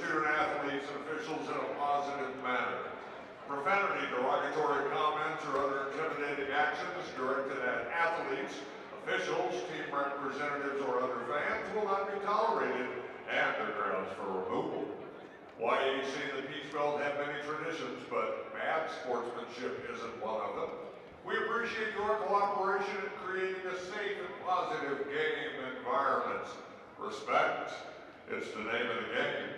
student athletes and officials in a positive manner. Profanity, derogatory comments, or other intimidating actions directed at athletes, officials, team representatives, or other fans will not be tolerated, and are grounds for removal. YAC and the Peach Belt have many traditions, but bad sportsmanship isn't one of them. We appreciate your cooperation in creating a safe and positive game environment. Respect, it's the name of the game.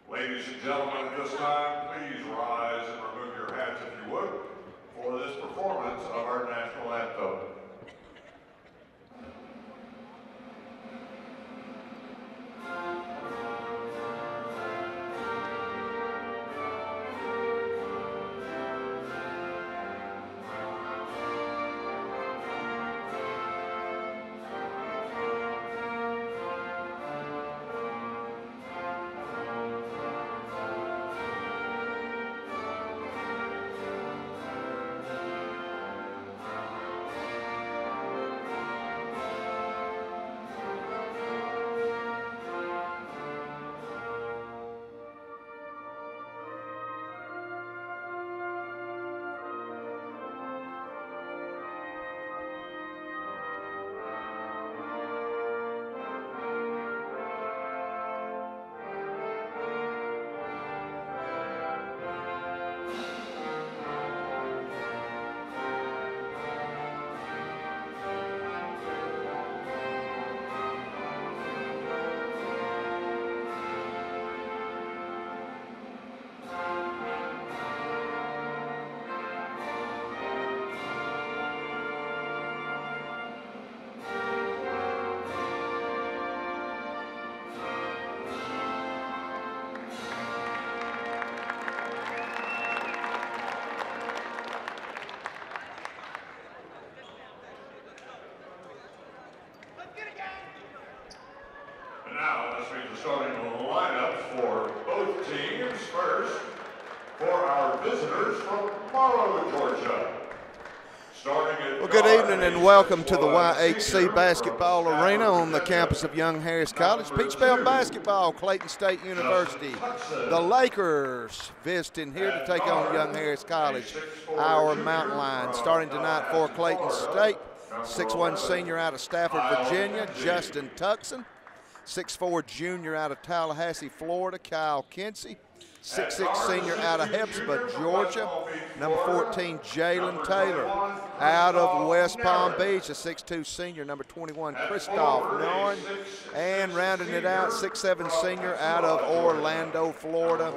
Ladies and gentlemen, at this time, please rise and remove your hats if you would for this performance of our national anthem. Now, this means the starting lineup for both teams. First, for our visitors from Morrow, Georgia. Well, good evening and welcome to the YHC Basketball Arena on the campus of Young Harris College. Peach Belt basketball, Clayton State University. The Lakers visiting here to take on Young Harris College, our Mountain Lions. Starting tonight for Clayton State, 6'1" senior out of Stafford, Virginia, Justin Tuckson. 6'4" junior out of Tallahassee, Florida, Kyle Kinsey. 6'6" senior out of Hepzibah, Georgia. Number 14, Jalen Taylor. Out of West Palm Beach, a 6'2" senior, number 21, Christoph Norn. And rounding it out, 6'7" senior out of Orlando, Florida,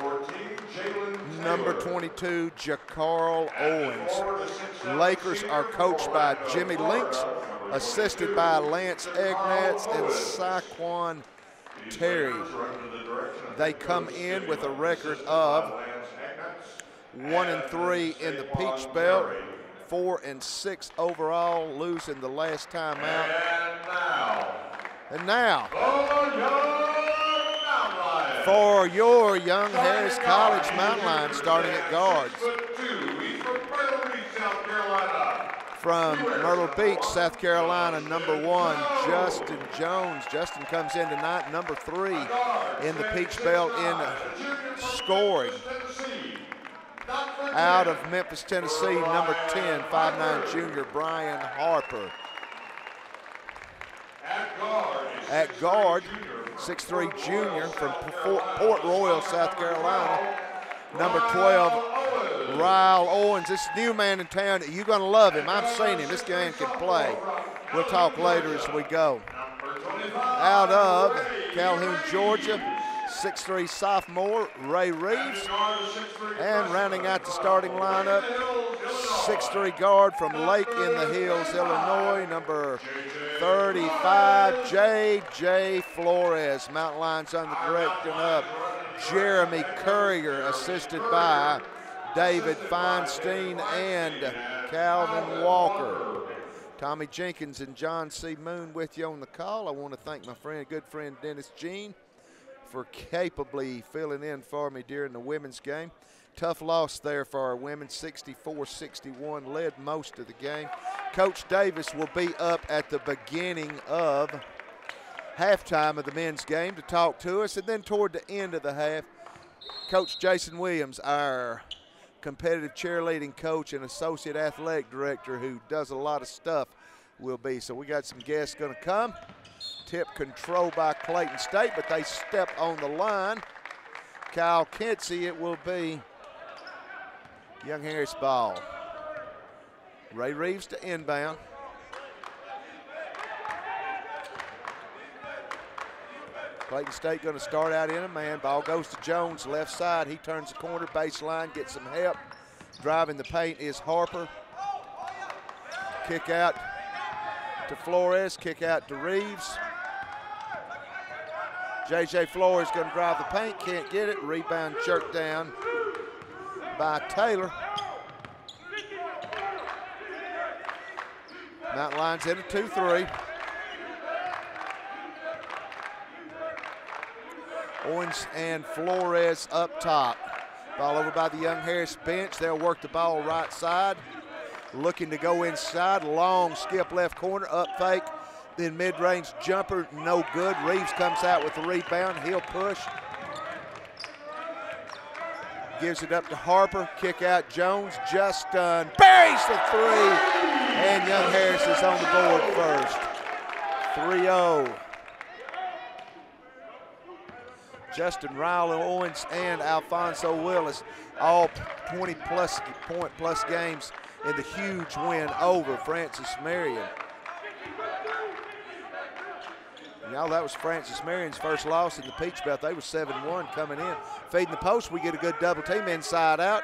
number 22, Jacarl Owens. Lakers are coached by Jimmy Links, assisted by Lance Egnatz and Saquon Terry. They come in with a record of 1-3 in the Peach Belt, 4-6 overall, losing the last time out. And now for your Young Harris College Mountain Lions, starting at guards. From Myrtle Beach, South Carolina, number 1, Justin Jones. Justin comes in tonight, number 3 in the Peach Belt in scoring. Out of Memphis, Tennessee, number 10, 5'9" junior, Brian Harper. At guard, 6'3" junior from Port Royal, South Carolina, number 12, Ryle Owens. This new man in town, you're going to love him. I've seen him. This man can play. We'll talk later as we go. Out of Calhoun, Georgia, 6'3" sophomore, Ray Reeves. And rounding out the starting lineup, 6'3" guard from Lake in the Hills, Illinois, number 35, J.J. Flores. Mountain Lions under the direction of Jeremy Courier, assisted by David Feinstein and Calvin Walker. Tommy Jenkins and John C. Moon with you on the call. I want to thank my good friend Dennis Jean for capably filling in for me during the women's game. Tough loss there for our women, 64-61, led most of the game. Coach Davis will be up at the beginning of halftime of the men's game to talk to us. And then toward the end of the half, Coach Jason Williams, our competitive cheerleading coach and associate athletic director who does a lot of stuff, will be. So we got some guests going to come. Tip controlled by Clayton State, but they step on the line. Kyle Kinsey, it will be Young Harris ball. Ray Reeves to inbound. Clayton State going to start out in a man. Ball goes to Jones, left side. He turns the corner, baseline, gets some help. Driving the paint is Harper. Kick out to Flores, kick out to Reeves. J.J. Flores going to drive the paint, can't get it. Rebound jerked down by Taylor. Mountain Lions in a 2-3. Owens and Flores up top. Ball over by the Young Harris bench. They'll work the ball right side. Looking to go inside. Long skip left corner, up fake. Then mid-range jumper, no good. Reeves comes out with the rebound. He'll push. Gives it up to Harper. Kick out Jones. Just done. Buries the three. And Young Harris is on the board first. 3-0. Justin Riley Owens and Alfonso Willis, all 20-plus point-plus games in the huge win over Francis Marion. Y'all, that was Francis Marion's first loss in the Peach Belt. They were 7-1 coming in. Feeding the post, we get a good double team inside out.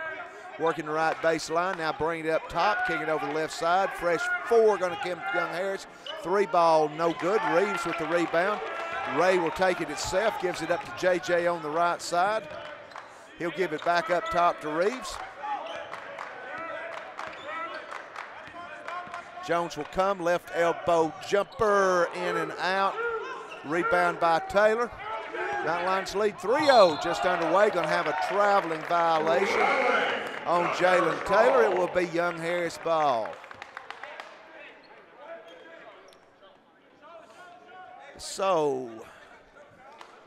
Working the right baseline, now bring it up top, kick it over the left side. Fresh four going to come to Young Harris. 3 ball, no good. Reeves with the rebound. Ray will take it himself, gives it up to J.J. on the right side. He'll give it back up top to Reeves. Jones will come, left elbow jumper, in and out. Rebound by Taylor. Mountain Lions lead 3-0, just underway. Going to have a traveling violation on Jalen Taylor. It will be Young Harris ball. So,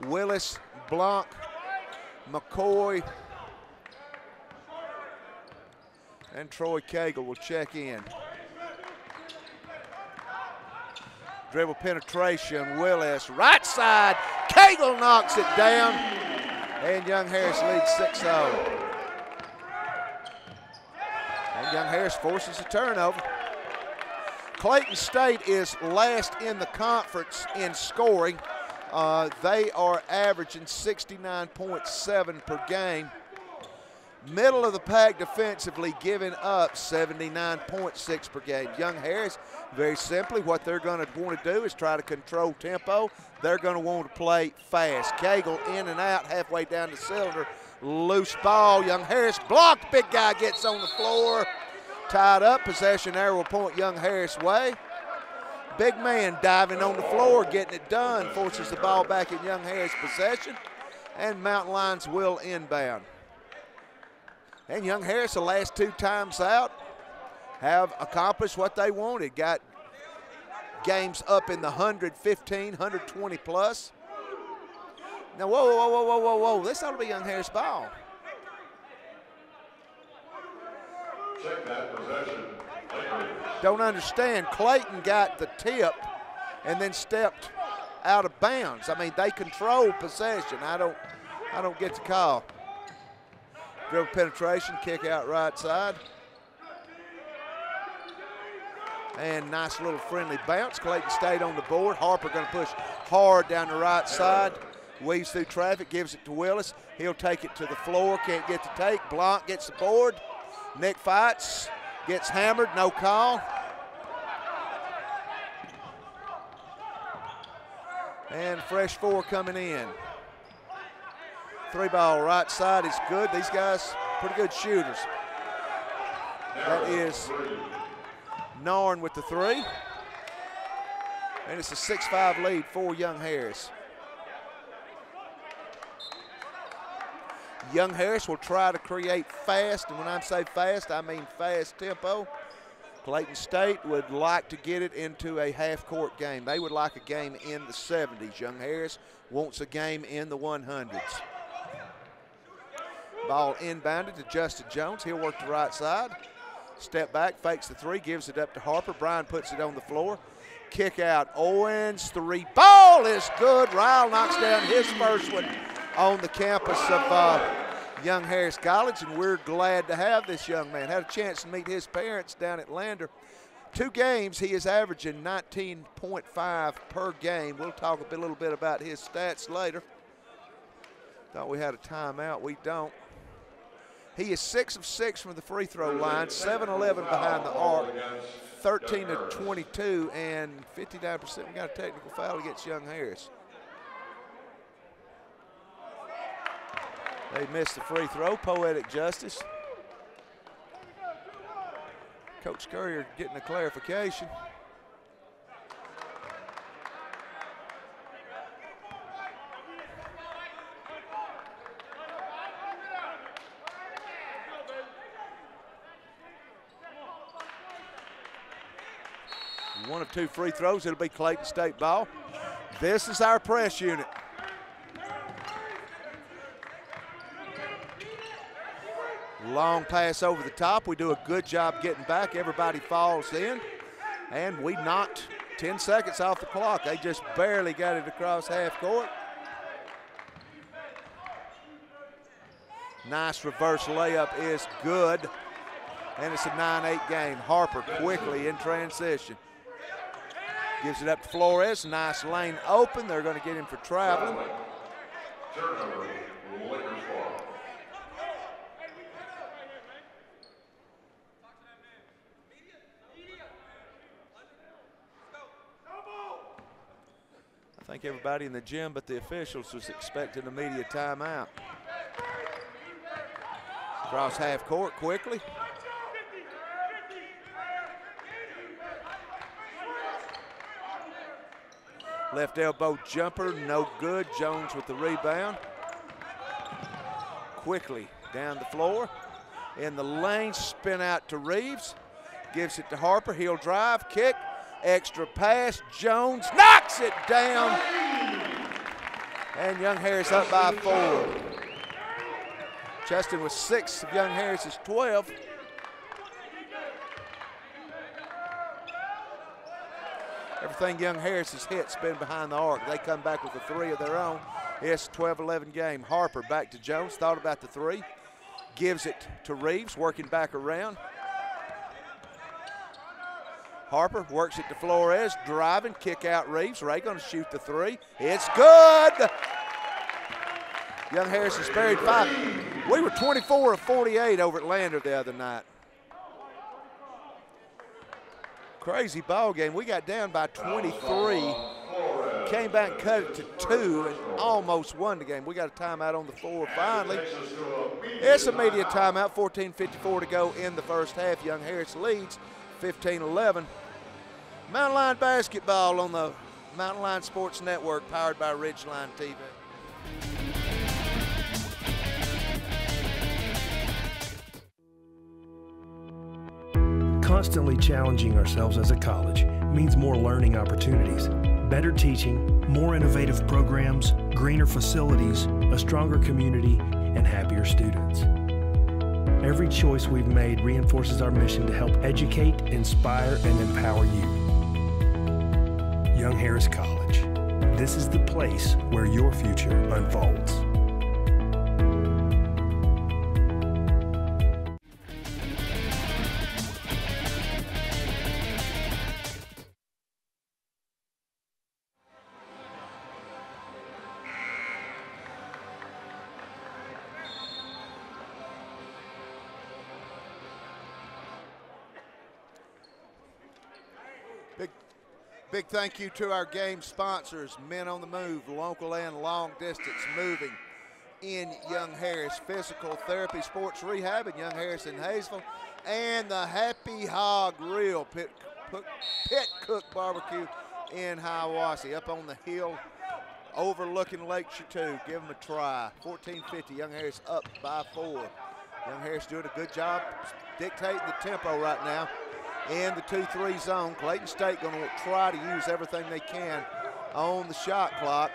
Willis, Blanc, McCoy, and Troy Cagle will check in. Dribble penetration, Willis, right side, Cagle knocks it down, and Young Harris leads 6-0. And Young Harris forces a turnover. Clayton State is last in the conference in scoring. They are averaging 69.7 per game. Middle of the pack defensively, giving up 79.6 per game. Young Harris, very simply, what they're going to want to do is try to control tempo. They're going to want to play fast. Cagle in and out, halfway down the cylinder. Loose ball, Young Harris blocked. Big guy gets on the floor. Tied up, possession there will point Young Harris' way. Big man diving on the floor, getting it done, forces the ball back in Young Harris' possession, and Mountain Lions will inbound. And Young Harris, the last 2 times out, have accomplished what they wanted. Got games up in the 115, 120 plus. Now, whoa. This ought to be Young Harris ball. Check that possession. Don't understand. Clayton got the tip and then stepped out of bounds. I mean, they control possession. I don't get the call. Dribble penetration, kick out right side. And nice little friendly bounce. Clayton State on the board. Harper going to push hard down the right side. Weaves through traffic, gives it to Willis. He'll take it to the floor, can't get the take. Blanc gets the board. Nick fights, gets hammered, no call. And fresh 4 coming in. 3 ball right side is good. These guys, pretty good shooters. That is Narn with the 3. And it's a 6-5 lead for Young Harris. Young Harris will try to create fast, and when I say fast, I mean fast tempo. Clayton State would like to get it into a half-court game. They would like a game in the 70s. Young Harris wants a game in the 100s. Ball inbounded to Justin Jones. He'll work the right side. Step back, fakes the three, gives it up to Harper. Bryan puts it on the floor. Kick out, Owens, three. Ball is good. Ryle knocks down his first one on the campus of Young Harris College, and we're glad to have this young man. Had a chance to meet his parents down at Lander. 2 games, he is averaging 19.5 per game. We'll talk a little bit about his stats later. Thought we had a timeout. We don't. He is 6 of 6 from the free throw line, 7-11 behind the arc, 13 of 22, and 59%. We got a technical foul against Young Harris. They missed the free throw. Poetic justice. Coach Currier getting a clarification. One of 2 free throws. It'll be Clayton State ball. This is our press unit. Long pass over the top. We do a good job getting back. Everybody falls in. And we knocked 10 seconds off the clock. They just barely got it across half court. Nice reverse layup is good. And it's a 9-8 game. Harper quickly in transition. Gives it up to Flores. Nice lane open. They're going to get him for traveling. Turnover, Lakers ball. I think everybody in the gym but the officials was expecting a media timeout. Cross half court quickly. Left elbow jumper, no good. Jones with the rebound. Quickly down the floor. In the lane, spin out to Reeves. Gives it to Harper. He'll drive, kick, extra pass. Jones knocks it down. And Young Harris up by 4. Cheston was 6 of Young Harris's 12. Everything Young Harris has hit's been behind the arc. They come back with a 3 of their own. It's a 12-11 game. Harper back to Jones. Thought about the 3. Gives it to Reeves, working back around. Harper works it to Flores, driving, kick out Reeves. Ray going to shoot the 3. It's good. Young Harris has buried 5. We were 24 of 48 over at Lander the other night. Crazy ball game. We got down by 23. Came back and cut it to 2 and almost won the game. We got a timeout on the floor finally. It's a media timeout. 14:54 to go in the first half. Young Harris leads 15-11. Mountain Line basketball on the Mountain Line Sports Network, powered by Ridgeline TV. Constantly challenging ourselves as a college means more learning opportunities, better teaching, more innovative programs, greener facilities, a stronger community, and happier students. Every choice we've made reinforces our mission to help educate, inspire, and empower you. Young Harris College. This is the place where your future unfolds. Big thank you to our game sponsors, Men on the Move, local and long distance moving in Young Harris, Physical Therapy, Sports Rehab in Young Harris and Hayesville, and the Happy Hog Grill, Pit Cook Barbecue in Hiawassee, up on the hill overlooking Lake Chateau. Give them a try. 14:50, Young Harris up by 4. Young Harris doing a good job dictating the tempo right now. in the 2-3 zone. Clayton State going to try to use everything they can on the shot clock.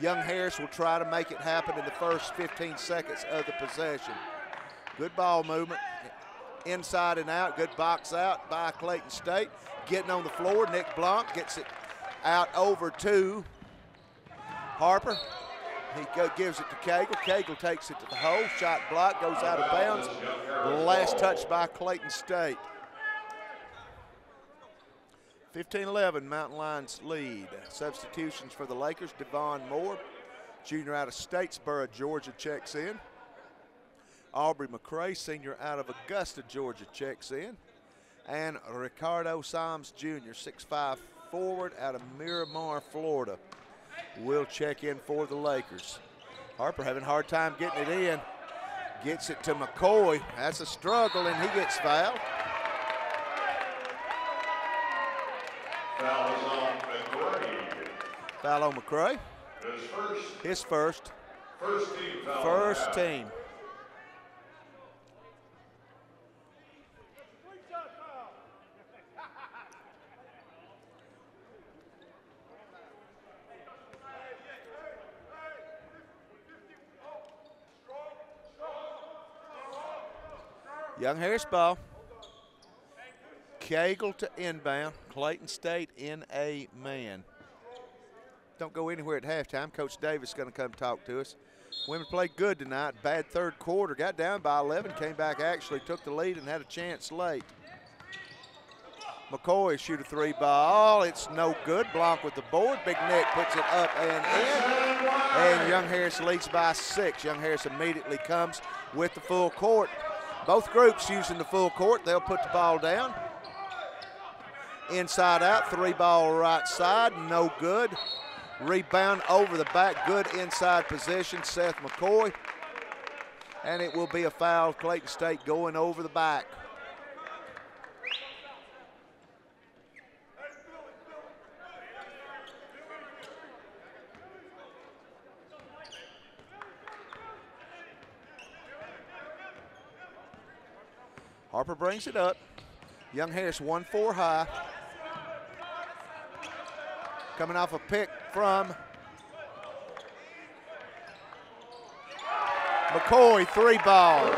Young Harris will try to make it happen in the first 15 seconds of the possession. Good ball movement, inside and out. Good box out by Clayton State. Getting on the floor, Nick Blanc gets it out over to Harper. He gives it to Cagle. Cagle takes it to the hole. Shot block, goes out of bounds. Last touch by Clayton State. 15-11, Mountain Lions lead. Substitutions for the Lakers. Devon Moore, junior out of Statesboro, Georgia, checks in. Aubrey McCray, senior out of Augusta, Georgia, checks in. And Ricardo Soms Jr., 6'5" forward out of Miramar, Florida, will check in for the Lakers. Harper having a hard time getting it in. Gets it to McCoy. That's a struggle, and he gets fouled. Foul is on McCray. Foul on McCray. His first. First team foul. First team. Young Harris ball. Cagle to inbound. Clayton State in a man. Don't go anywhere at halftime. Coach Davis is going to come talk to us. Women played good tonight. Bad third quarter. Got down by 11. Came back, actually took the lead and had a chance late. McCoy shoot a three ball. It's no good. Blanc with the board. Big Nick puts it up and in. And Young Harris leads by 6. Young Harris immediately comes with the full court. Both groups using the full court. They'll put the ball down. Inside out, 3-ball right side, no good. Rebound over the back, good inside position, Seth McCoy. And it will be a foul, Clayton State going over the back. Harper brings it up. Young Harris 1-4 high. Coming off a pick from McCoy, 3-ball.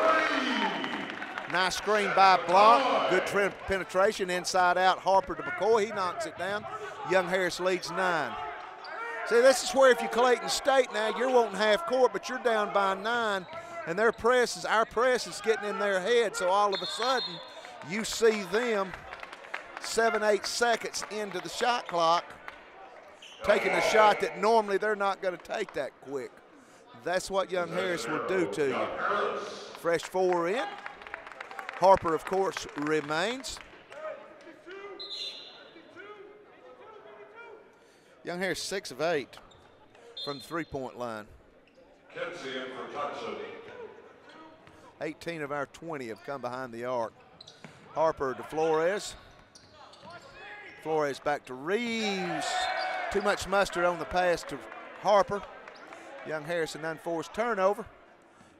Nice screen by Blanc. Good penetration inside out. Harper to McCoy. He knocks it down. Young Harris leads 9. See, this is where if you Clayton State now, you're wanting half court, but you're down by 9, and our press is getting in their head. So all of a sudden, you see them 7-8 seconds into the shot clock, taking a shot that normally they're not going to take that quick. That's what Young Harris will do to you. Fresh 4 in. Harper, of course, remains. Young Harris 6 of 8 from the 3-point line. 18 of our 20 have come behind the arc. Harper to Flores. Flores back to Reeves. Too much mustard on the pass to Harper. Young Harris an unforced turnover,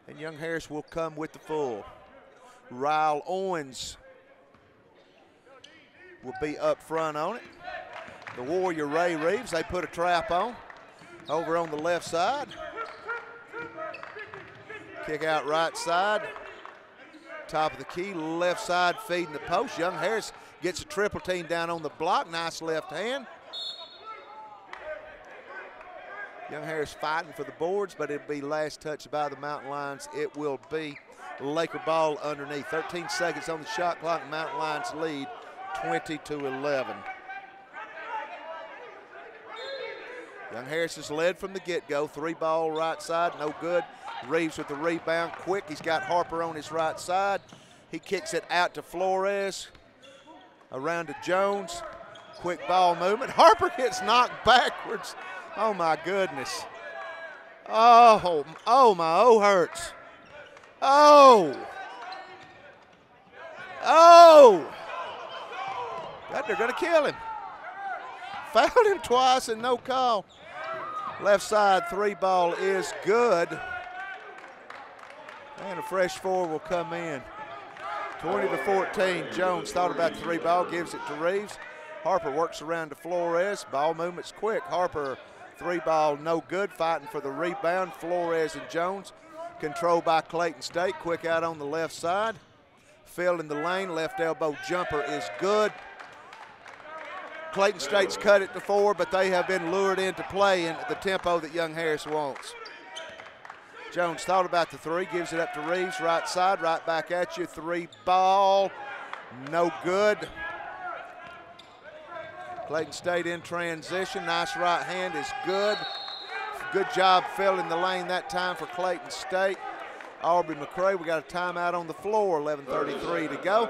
and Young Harris will come with the full. Ryle Owens will be up front on it. The Warrior Ray Reeves, they put a trap on over on the left side. Kick out right side. Top of the key, left side feeding the post. Young Harris gets a triple team down on the block. Nice left hand. Young Harris fighting for the boards, but it'll be last touch by the Mountain Lions. It will be Laker ball underneath. 13 seconds on the shot clock. Mountain Lions lead 20-11. Young Harris is led from the get-go. 3-ball right side, no good. Reeves with the rebound, quick. He's got Harper on his right side. He kicks it out to Flores. Around to Jones. Quick ball movement. Harper gets knocked backwards. Oh, my goodness. Oh, my O hurts. Oh. God, they're going to kill him. Fouled him twice and no call. Left side 3-ball is good. And a fresh 4 will come in. 20-14. Jones thought about the 3 ball, gives it to Reeves. Harper works around to Flores. Ball movement's quick. Harper, 3 ball, no good. Fighting for the rebound. Flores and Jones. Controlled by Clayton State. Quick out on the left side. Filled in the lane. Left elbow jumper is good. Clayton State's cut it to 4, but they have been lured into play in the tempo that Young Harris wants. Jones thought about the 3, gives it up to Reeves, right side, right back at you. 3 ball, no good. Clayton State in transition. Nice right hand is good. Good job filling the lane that time for Clayton State. Aubrey McCray, we got a timeout on the floor, 11:33 to go.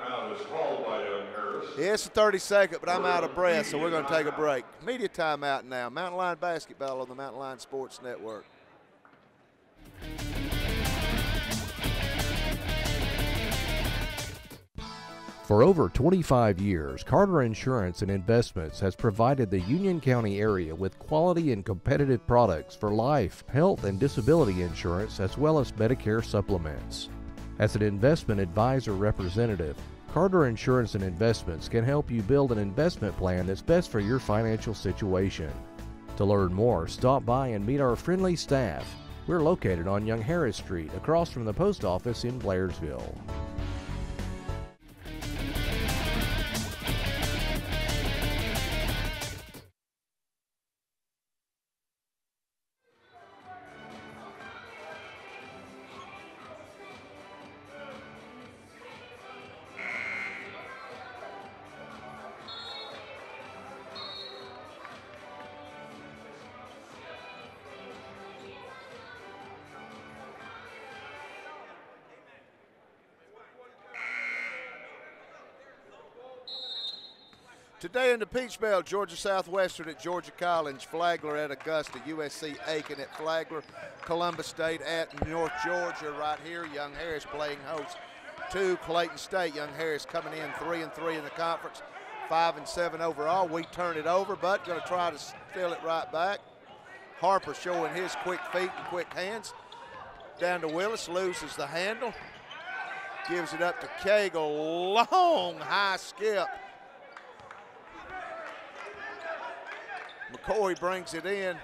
Yeah, it's a 30-second, but I'm out of breath, so we're going to take a break. Media timeout now. Mountain Lion Basketball on the Mountain Lion Sports Network. For over 25 years, Carter Insurance and Investments has provided the Union County area with quality and competitive products for life, health, and disability insurance, as well as Medicare supplements. As an investment advisor representative, Carter Insurance and Investments can help you build an investment plan that's best for your financial situation. To learn more, stop by and meet our friendly staff. We're located on Young Harris Street, across from the post office in Blairsville. Today in the Peach Belt, Georgia Southwestern at Georgia College, Flagler at Augusta, USC Aiken at Flagler, Columbus State at North Georgia right here. Young Harris playing host to Clayton State. Young Harris coming in 3-3 in the conference, 5-7 overall. We turn it over, but going to try to steal it right back. Harper showing his quick feet and quick hands. Down to Willis, loses the handle. Gives it up to Cagle, long high skip. McCoy brings it in.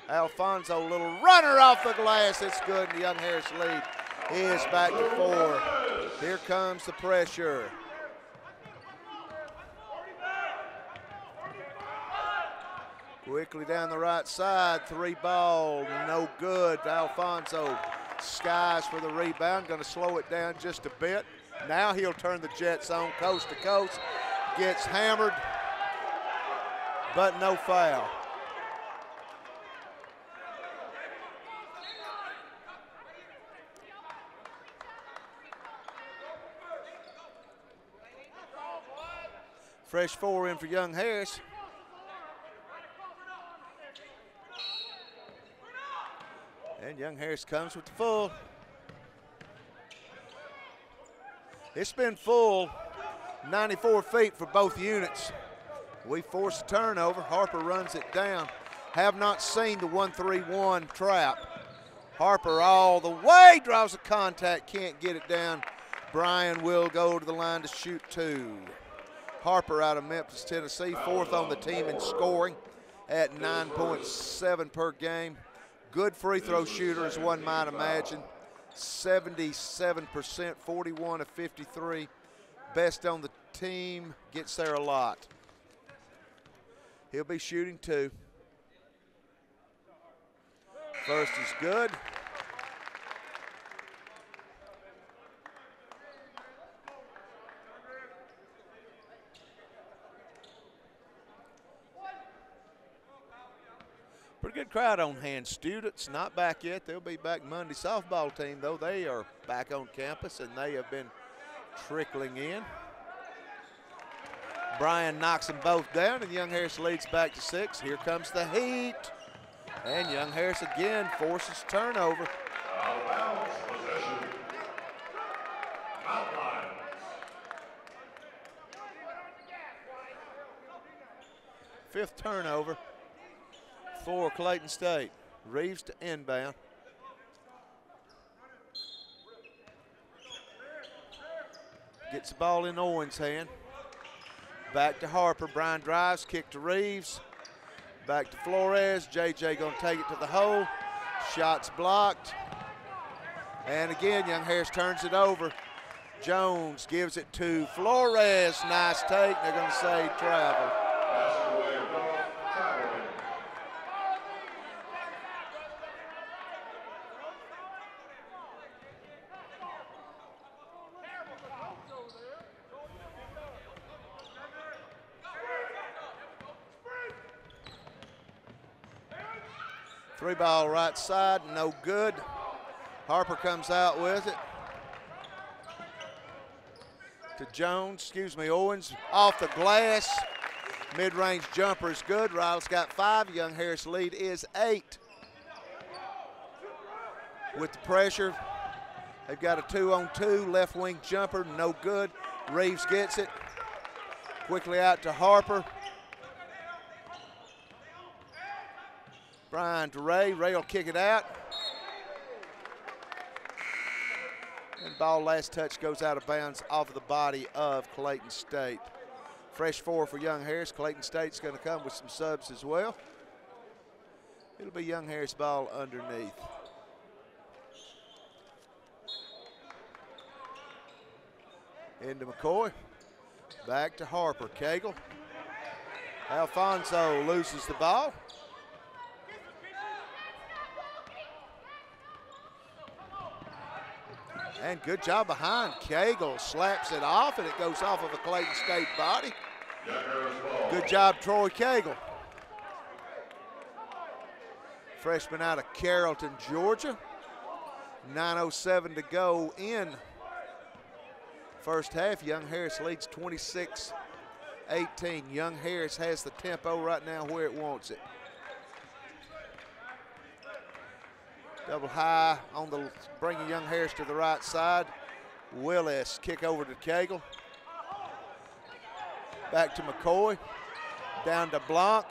Alfonso, little runner off the glass. It's good, and the Young Harris lead is back to 4. Here comes the pressure. Quickly down the right side, 3 ball, no good. Alfonso skies for the rebound, going to slow it down just a bit. Now he'll turn the Jets on coast to coast. Gets hammered, but no foul. Fresh 4 in for Young Harris. And Young Harris comes with the full. It's been full, 94 feet for both units. We force a turnover. Harper runs it down. Have not seen the 1-3-1 trap. Harper all the way, draws a contact, can't get it down. Bryan will go to the line to shoot 2. Harper out of Memphis, Tennessee, 4th on the team in scoring at 9.7 per game. Good free throw shooter, as one might imagine. 77%, 41 of 53. Best on the team, gets there a lot. He'll be shooting 2. First is good. Pretty good crowd on hand. Students not back yet. They'll be back Monday. Softball team, though, they are back on campus, and they have been trickling in. Bryan knocks them both down, and Young Harris leads back to 6. Here comes the heat. And Young Harris again forces turnover. Out of bounds, possession. Outline. 5th turnover for Clayton State. Reeves to inbound. Gets the ball in Owens' hand. Back to Harper. Brian drives, kick to Reeves. Back to Flores. JJ gonna take it to the hole. Shots blocked. And again, Young Harris turns it over. Jones gives it to Flores. Nice take. They're gonna say travel. 3-ball right side, no good. Harper comes out with it. To Jones, Owens, off the glass. Mid-range jumper is good. Riley's got 5. Young Harris lead is 8. With the pressure, they've got a 2-on-2. Left wing jumper, no good. Reeves gets it. Quickly out to Harper. Brian to Ray. Ray will kick it out. And ball last touch goes out of bounds off of the body of Clayton State. Fresh 4 for Young Harris. Clayton State's going to come with some subs as well. It'll be Young Harris ball underneath. Into McCoy. Back to Harper. Cagle. Alfonso loses the ball. And good job behind. Cagle slaps it off, and it goes off of a Clayton State body. Good job, Troy Cagle. Freshman out of Carrollton, Georgia. 9:07 to go in first half. Young Harris leads 26-18. Young Harris has the tempo right now where it wants it. Double high on the, bringing Young Harris to the right side. Willis, kick over to Cagle. Back to McCoy. Down to Blanc.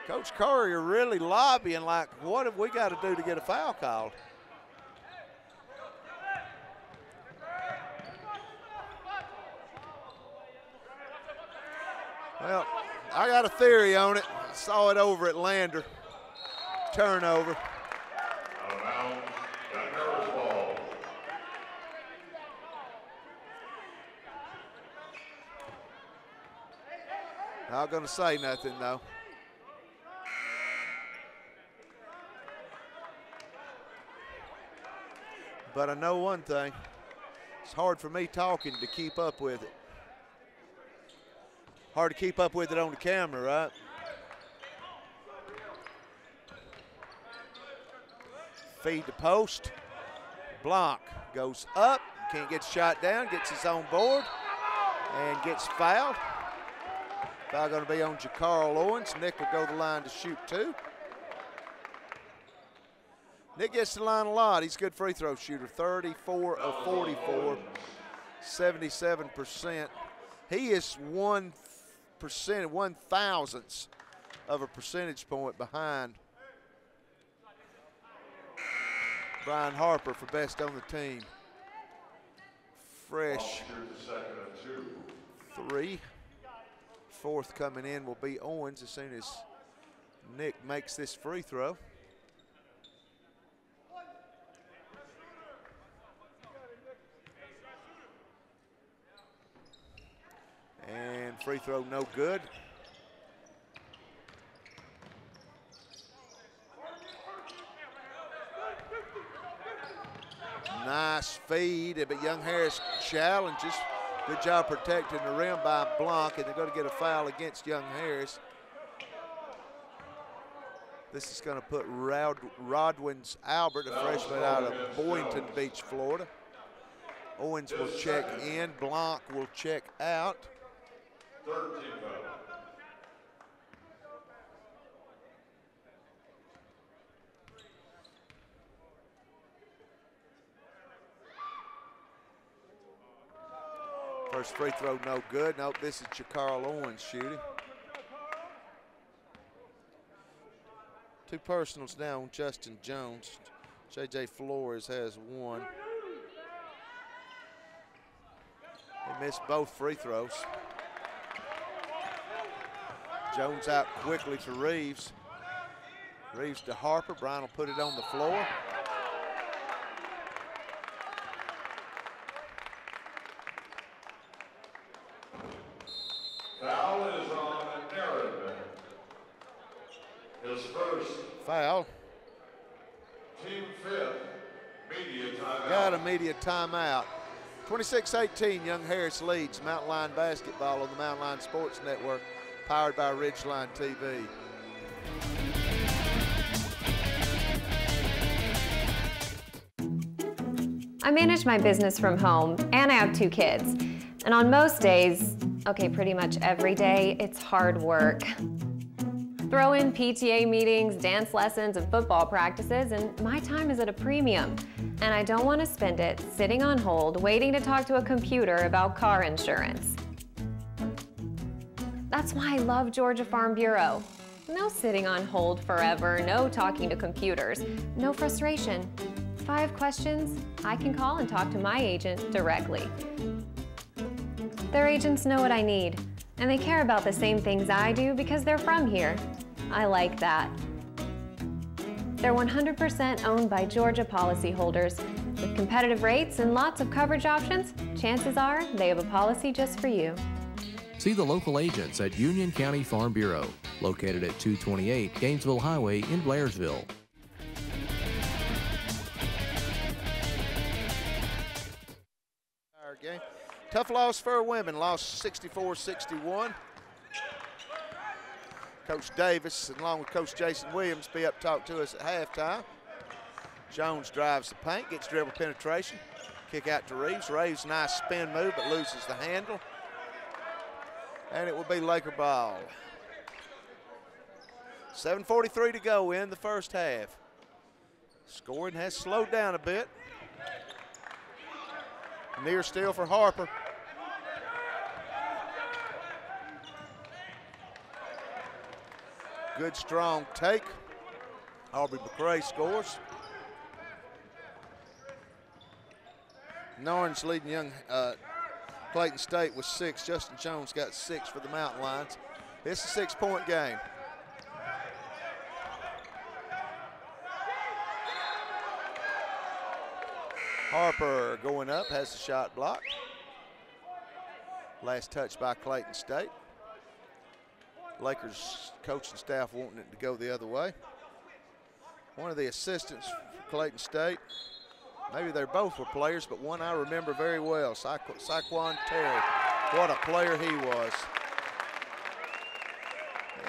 Coach Currier really lobbying like, what have we got to do to get a foul called? Well, I got a theory on it. I saw it over at Lander. Turnover. Not going to say nothing, though. But I know one thing. It's hard for me talking to keep up with it. Hard to keep up with it on the camera, right? Feed the post. Blanc goes up, can't get shot down, gets his own board, and gets fouled. Foul going to be on Jacarl Owens. Nick will go to the line to shoot 2. Nick gets to the line a lot. He's a good free throw shooter. 34 of 44, 77%. He is 1/1000th of a percentage point behind Brian Harper for best on the team. Fresh 3. 4th coming in will be Owens as soon as Nick makes this free throw. And free throw no good. Nice feed, but Young Harris challenges. Good job protecting the rim by Blanc, and they're going to get a foul against Young Harris. This is going to put Rodwins Albert, a freshman out of Boynton Beach, Florida. Owens will check in. Blanc will check out. 13 foul. First free throw no good. Nope, this is Jacarl Owens shooting. 2 personals now on Justin Jones. J.J. Flores has 1. He missed both free throws. Jones out quickly to Reeves. Reeves to Harper. Brian will put it on the floor. Foul is on Aaron. His first. Foul. Team 5th. Media timeout. Got a media timeout. 26-18, Young Harris leads Mountain Line basketball on the Mountain Line Sports Network, powered by Ridgeline TV. I manage my business from home, and I have 2 kids. And on most days, okay, pretty much every day, it's hard work. Throw in PTA meetings, dance lessons, and football practices, and my time is at a premium. And I don't want to spend it sitting on hold, waiting to talk to a computer about car insurance. That's why I love Georgia Farm Bureau. No sitting on hold forever, no talking to computers, no frustration. If I have questions, I can call and talk to my agent directly. Their agents know what I need, and they care about the same things I do because they're from here. I like that. They're 100% owned by Georgia policyholders. With competitive rates and lots of coverage options, chances are they have a policy just for you. See the local agents at Union County Farm Bureau, located at 228 Gainesville Highway in Blairsville. Our game. Tough loss for our women, lost 64-61. Coach Davis, along with Coach Jason Williams, be up to talk to us at halftime. Jones drives the paint, gets dribble penetration. Kick out to Reeves. Reeves, nice spin move, but loses the handle. And it will be Laker ball. 7:43 to go in the first half. Scoring has slowed down a bit. Near steal for Harper. Good strong take. Aubrey McCray scores. Norton's leading young Clayton State with 6. Justin Jones got 6 for the Mountain Lions. It's a 6-point game. Harper going up, has the shot blocked. Last touch by Clayton State. Lakers coaching staff wanting it to go the other way. One of the assistants for Clayton State, maybe they both were players, but one I remember very well, Saquon Terry. What a player he was.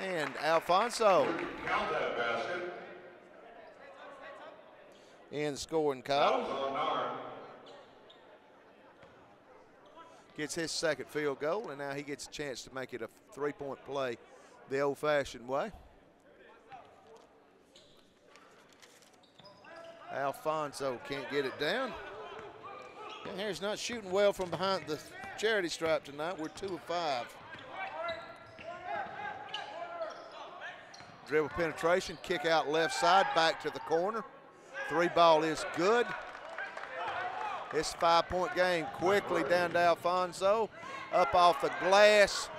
And Alfonso Count that basket. in the scoring column. Fouls on Narn. Gets his second field goal, and now he gets a chance to make it a 3-point play the old-fashioned way. Alfonso can't get it down. And Harris not shooting well from behind the charity stripe tonight. We're 2 of 5. Dribble penetration, kick out left side, back to the corner. 3 ball is good. It's a 5-point game. Quickly down to Alfonso. Up off the glass.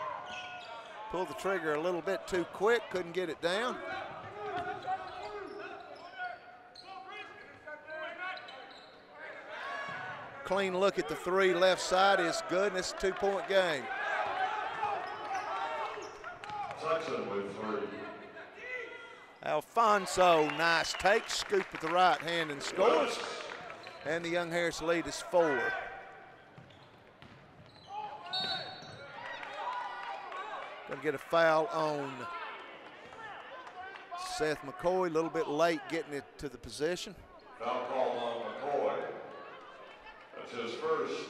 Pulled the trigger a little bit too quick. Couldn't get it down. Clean look at the 3 left side is good, and it's a 2-point game. Sexton with 3. Alfonso, nice take, scoop with the right hand and scores. And the Young Harris lead is 4. Gonna get a foul on Seth McCoy, a little bit late getting it to the position. Foul call on McCoy. That's his first.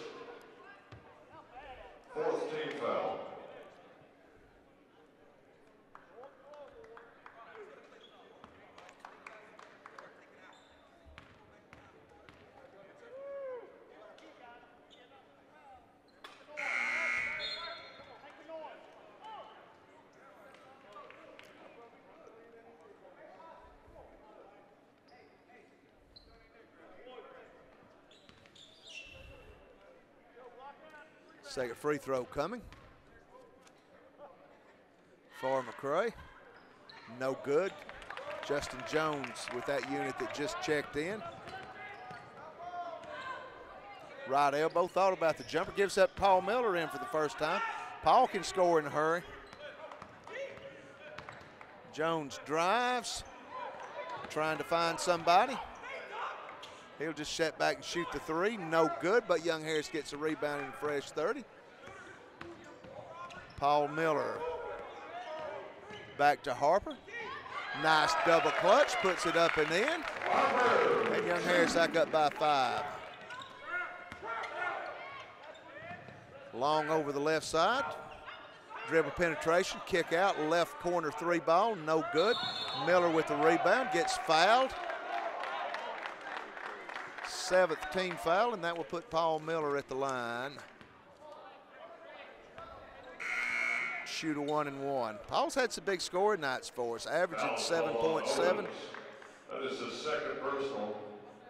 4th team foul. Second free throw coming for McCray. No good. Justin Jones with that unit that just checked in. Right elbow, thought about the jumper, gives up Paul Miller in for the first time. Paul can score in a hurry. Jones drives, trying to find somebody. He'll just set back and shoot the three. No good, but Young Harris gets a rebound and a fresh 30. Paul Miller back to Harper. Nice double clutch, puts it up and in. And Young Harris back up by 5. Long over the left side. Dribble penetration, kick out, left corner three ball, no good. Miller with the rebound, gets fouled. 7th team foul, and that will put Paul Miller at the line. Shooter 1 and 1. Paul's had some big scoring nights for us, averaging 7.7. That is his second personal.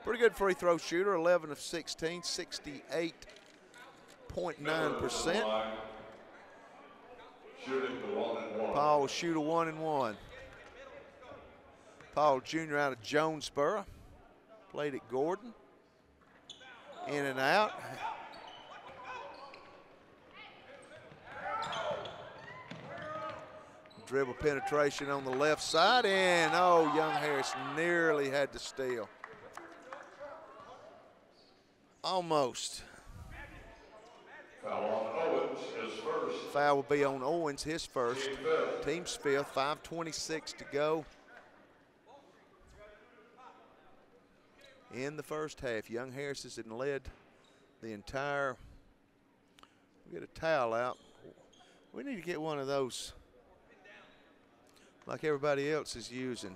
Pretty good free throw shooter, 11 of 16, 68.9%. Shooting the 1 and 1. Paul shooter 1 and 1. Paul Jr. out of Jonesboro. Played at Gordon. In and out. Dribble penetration on the left side, and oh, Young Harris nearly had to steal. Almost. Foul on Owens, his first. Foul will be on Owens, his first. Team's fifth, 5:26 to go in the first half. Young Harris has led the entire. We get a towel out. We need to get one of those like everybody else is using.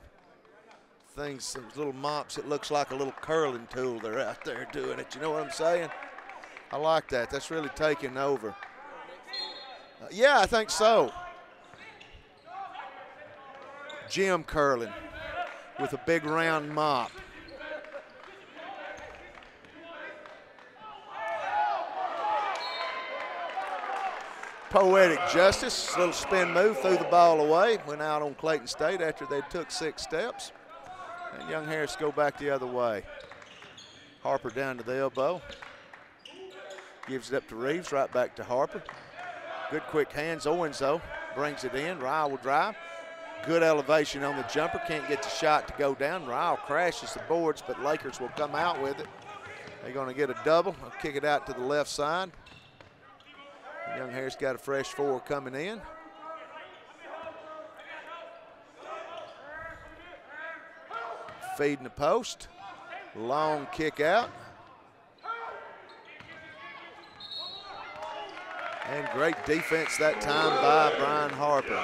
Things, some little mops, it looks like a little curling tool. They're out there doing it. You know what I'm saying? I like that. That's really taking over. Yeah, I think so. Jim curling with a big round mop. Poetic justice, little spin move, threw the ball away, went out on Clayton State after they took 6 steps. And Young Harris go back the other way. Harper down to the elbow. Gives it up to Reeves, right back to Harper. Good quick hands. Owens, though, brings it in. Ryle will drive. Good elevation on the jumper. Can't get the shot to go down. Ryle crashes the boards, but Lakers will come out with it. They're going to get a double. They'll kick it out to the left side. Young Harris got a fresh 4 coming in. Feeding the post. Long kick out. And great defense that time by Brian Harper.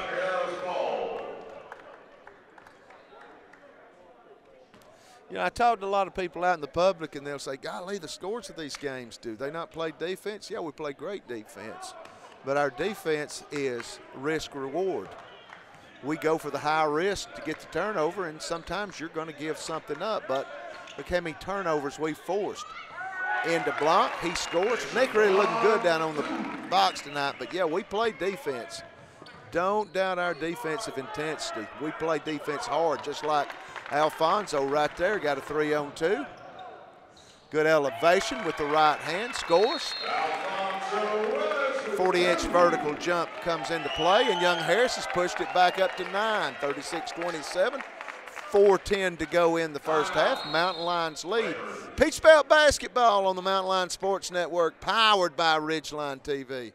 You know, I talked to a lot of people out in the public, and they'll say, golly, the scores of these games, do they not play defense? Yeah, we play great defense. But our defense is risk-reward. We go for the high risk to get the turnover, and sometimes you're going to give something up. But look how many turnovers we forced. Into Blanc, he scores. Nick really looking good down on the box tonight, but yeah, we play defense. Don't doubt our defensive intensity. We play defense hard, just like Alfonso right there, got a 3-on-2. Good elevation with the right hand, scores. 40-inch vertical jump comes into play, and Young Harris has pushed it back up to 9, 36-27. 4:10 to go in the first half. Mountain Lions lead. Peach Belt basketball on the Mountain Lion Sports Network, powered by Ridgeline TV.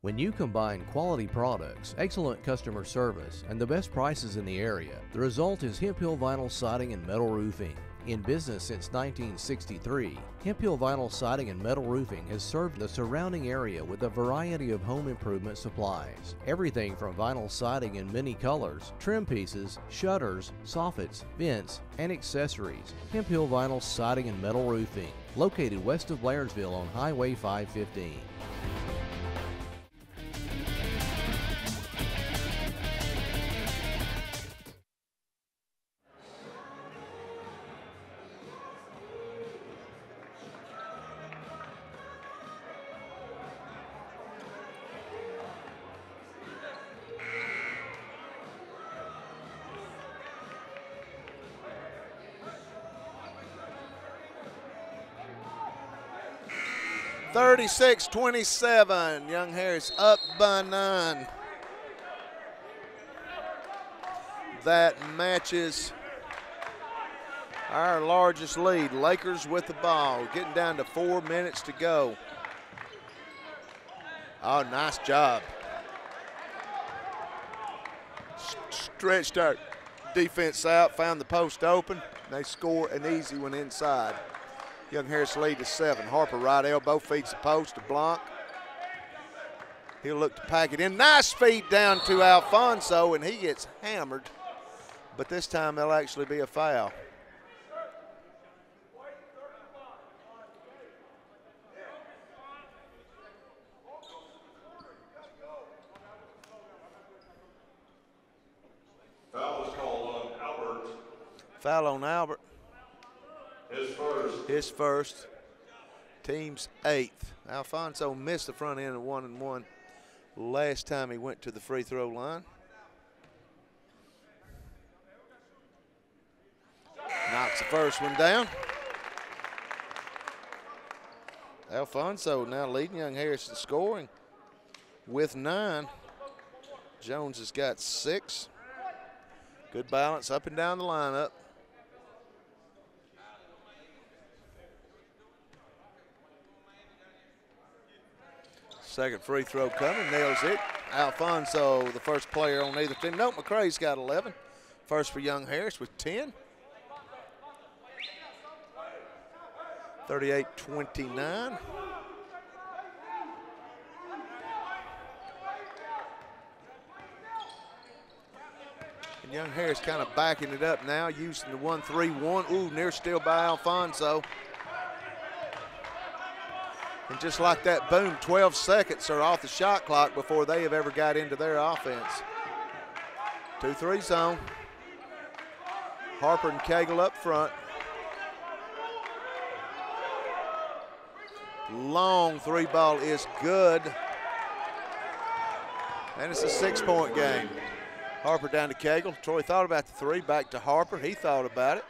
When you combine quality products, excellent customer service, and the best prices in the area, the result is Hemp Hill Vinyl Siding and Metal Roofing. In business since 1963, Hemp Hill Vinyl Siding and Metal Roofing has served the surrounding area with a variety of home improvement supplies. Everything from vinyl siding in many colors, trim pieces, shutters, soffits, vents, and accessories. Hemp Hill Vinyl Siding and Metal Roofing, located west of Blairsville on Highway 515. 36-27. Young Harris up by 9. That matches our largest lead. Lakers with the ball, getting down to 4 minutes to go. Oh, nice job. Stretched our defense out, found the post open. They score an easy one inside. Young Harris lead is 7. Harper right elbow, feeds the post to Blanc. He'll look to pack it in. Nice feed down to Alfonso, and he gets hammered. But this time there'll actually be a foul. Foul is called on Albert. Foul on Albert. His first. Team's 8th. Alfonso missed the front end of 1-1 last time he went to the free throw line. Knocks the first one down. Alfonso now leading Young Harris in scoring with 9. Jones has got 6. Good balance up and down the lineup. Second free throw coming, nails it. Alfonso, the first player on either team. Nope, McCray's got 11. First for Young Harris with 10. 38-29. And Young Harris kind of backing it up now, using the 1-3-1. Ooh, near steal by Alfonso. And just like that, boom, 12 seconds are off the shot clock before they have ever got into their offense. 2-3 zone. Harper and Cagle up front. Long 3 ball is good. And it's a 6-point game. Harper down to Cagle. Troy thought about the 3, back to Harper. He thought about it.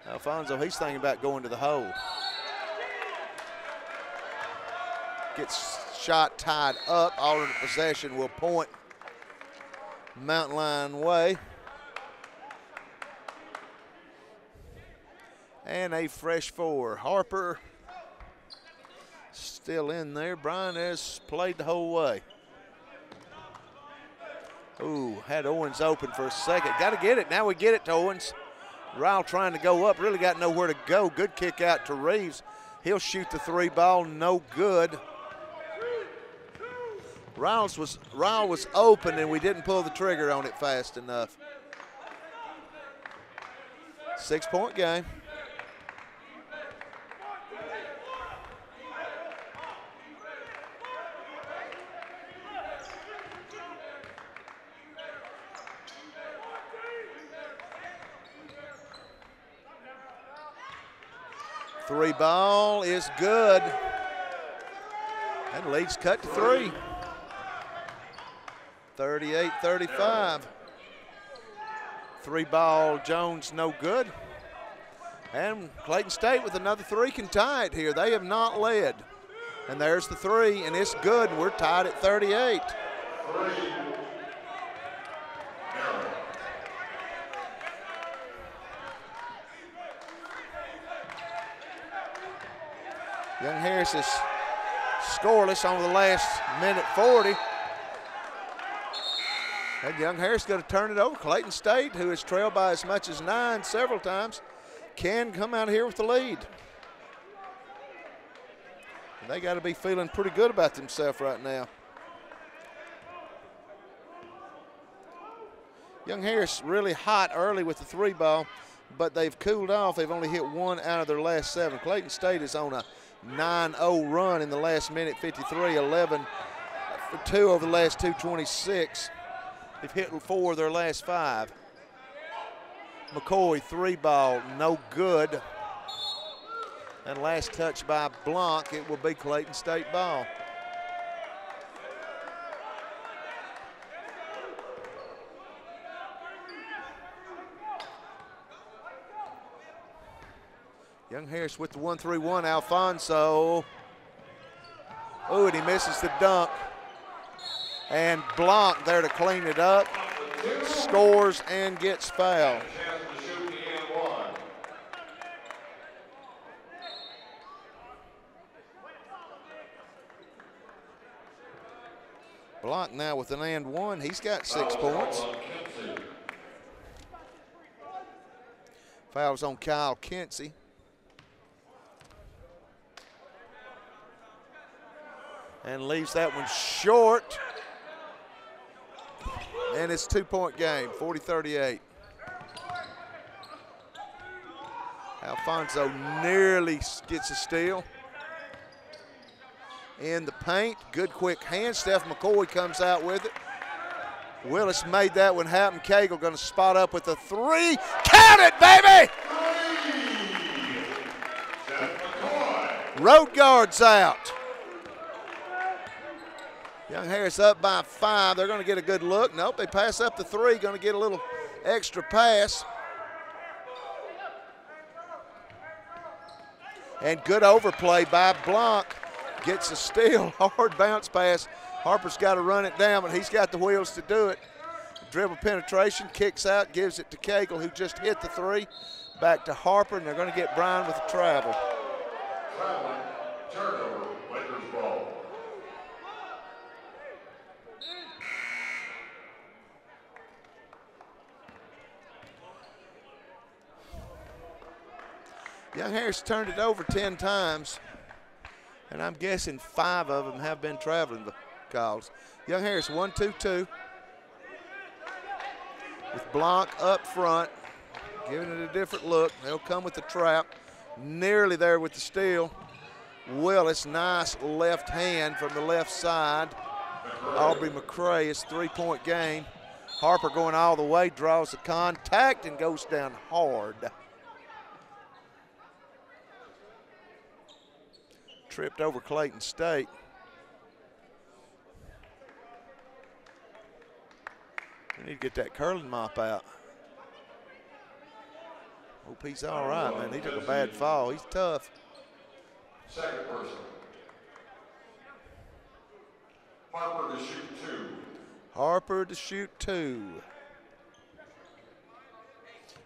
Alfonso, he's thinking about going to the hole. Gets shot tied up. Alternate possession will point Mountain Lion way. And a fresh 4. Harper still in there. Brian has played the whole way. Ooh, had Owens open for a second. Got to get it. Now we get it to Owens. Ryle trying to go up. Really got nowhere to go. Good kick out to Reeves. He'll shoot the 3 ball. No good. Ryle was open and we didn't pull the trigger on it fast enough. 6-point game. Three ball is good. And lead's cut to 3. 38-35. 3 ball, Jones no good. And Clayton State with another 3 can tie it here. They have not led. And there's the 3, and it's good. We're tied at 38. Young Harris is scoreless on the last minute 40. And Young Harris going to turn it over. Clayton State, who has trailed by as much as 9 several times, can come out here with the lead. And they got to be feeling pretty good about themselves right now. Young Harris really hot early with the 3 ball, but they've cooled off. They've only hit 1 out of their last 7. Clayton State is on a 9-0 run in the last minute 53, 11 for 2 over the last 2:26. They've hit 4 of their last 5. McCoy 3 ball, no good. And last touch by Blanc, it will be Clayton State ball. Young Harris with the 1-3-1, Alfonso. Oh, and he misses the dunk. And Blanc there to clean it up. Scores and gets fouled. Blanc now with an and one. He's got 6 points. Fouls on Kyle Kinsey. And leaves that one short. And it's 2-point game, 40-38. Alfonso nearly gets a steal. In the paint, good quick hand. Steph McCoy comes out with it. Willis made that one happen. Cagle going to spot up with a 3. Count it, baby! Road guard's out. Young Harris up by 5. They're going to get a good look. Nope, they pass up the 3. Going to get a little extra pass. And good overplay by Blanc. Gets a steal, hard bounce pass. Harper's got to run it down, but he's got the wheels to do it. Dribble penetration, kicks out, gives it to Cagle, who just hit the 3. Back to Harper, and they're going to get Bryan with the travel. Traveling, turnover, Lakers ball. Young Harris turned it over 10 times. And I'm guessing 5 of them have been traveling calls. Young Harris 1-2-2. With Blanc up front, giving it a different look. They'll come with the trap. Nearly there with the steal. Willis, nice left hand from the left side. Aubrey McCray, it's a 3-point game. Harper going all the way, draws the contact and goes down hard. Tripped over Clayton State. We need to get that curling mop out. Hope he's all right, man. He took a bad fall. He's tough. Second person. Harper to shoot 2. Harper to shoot 2.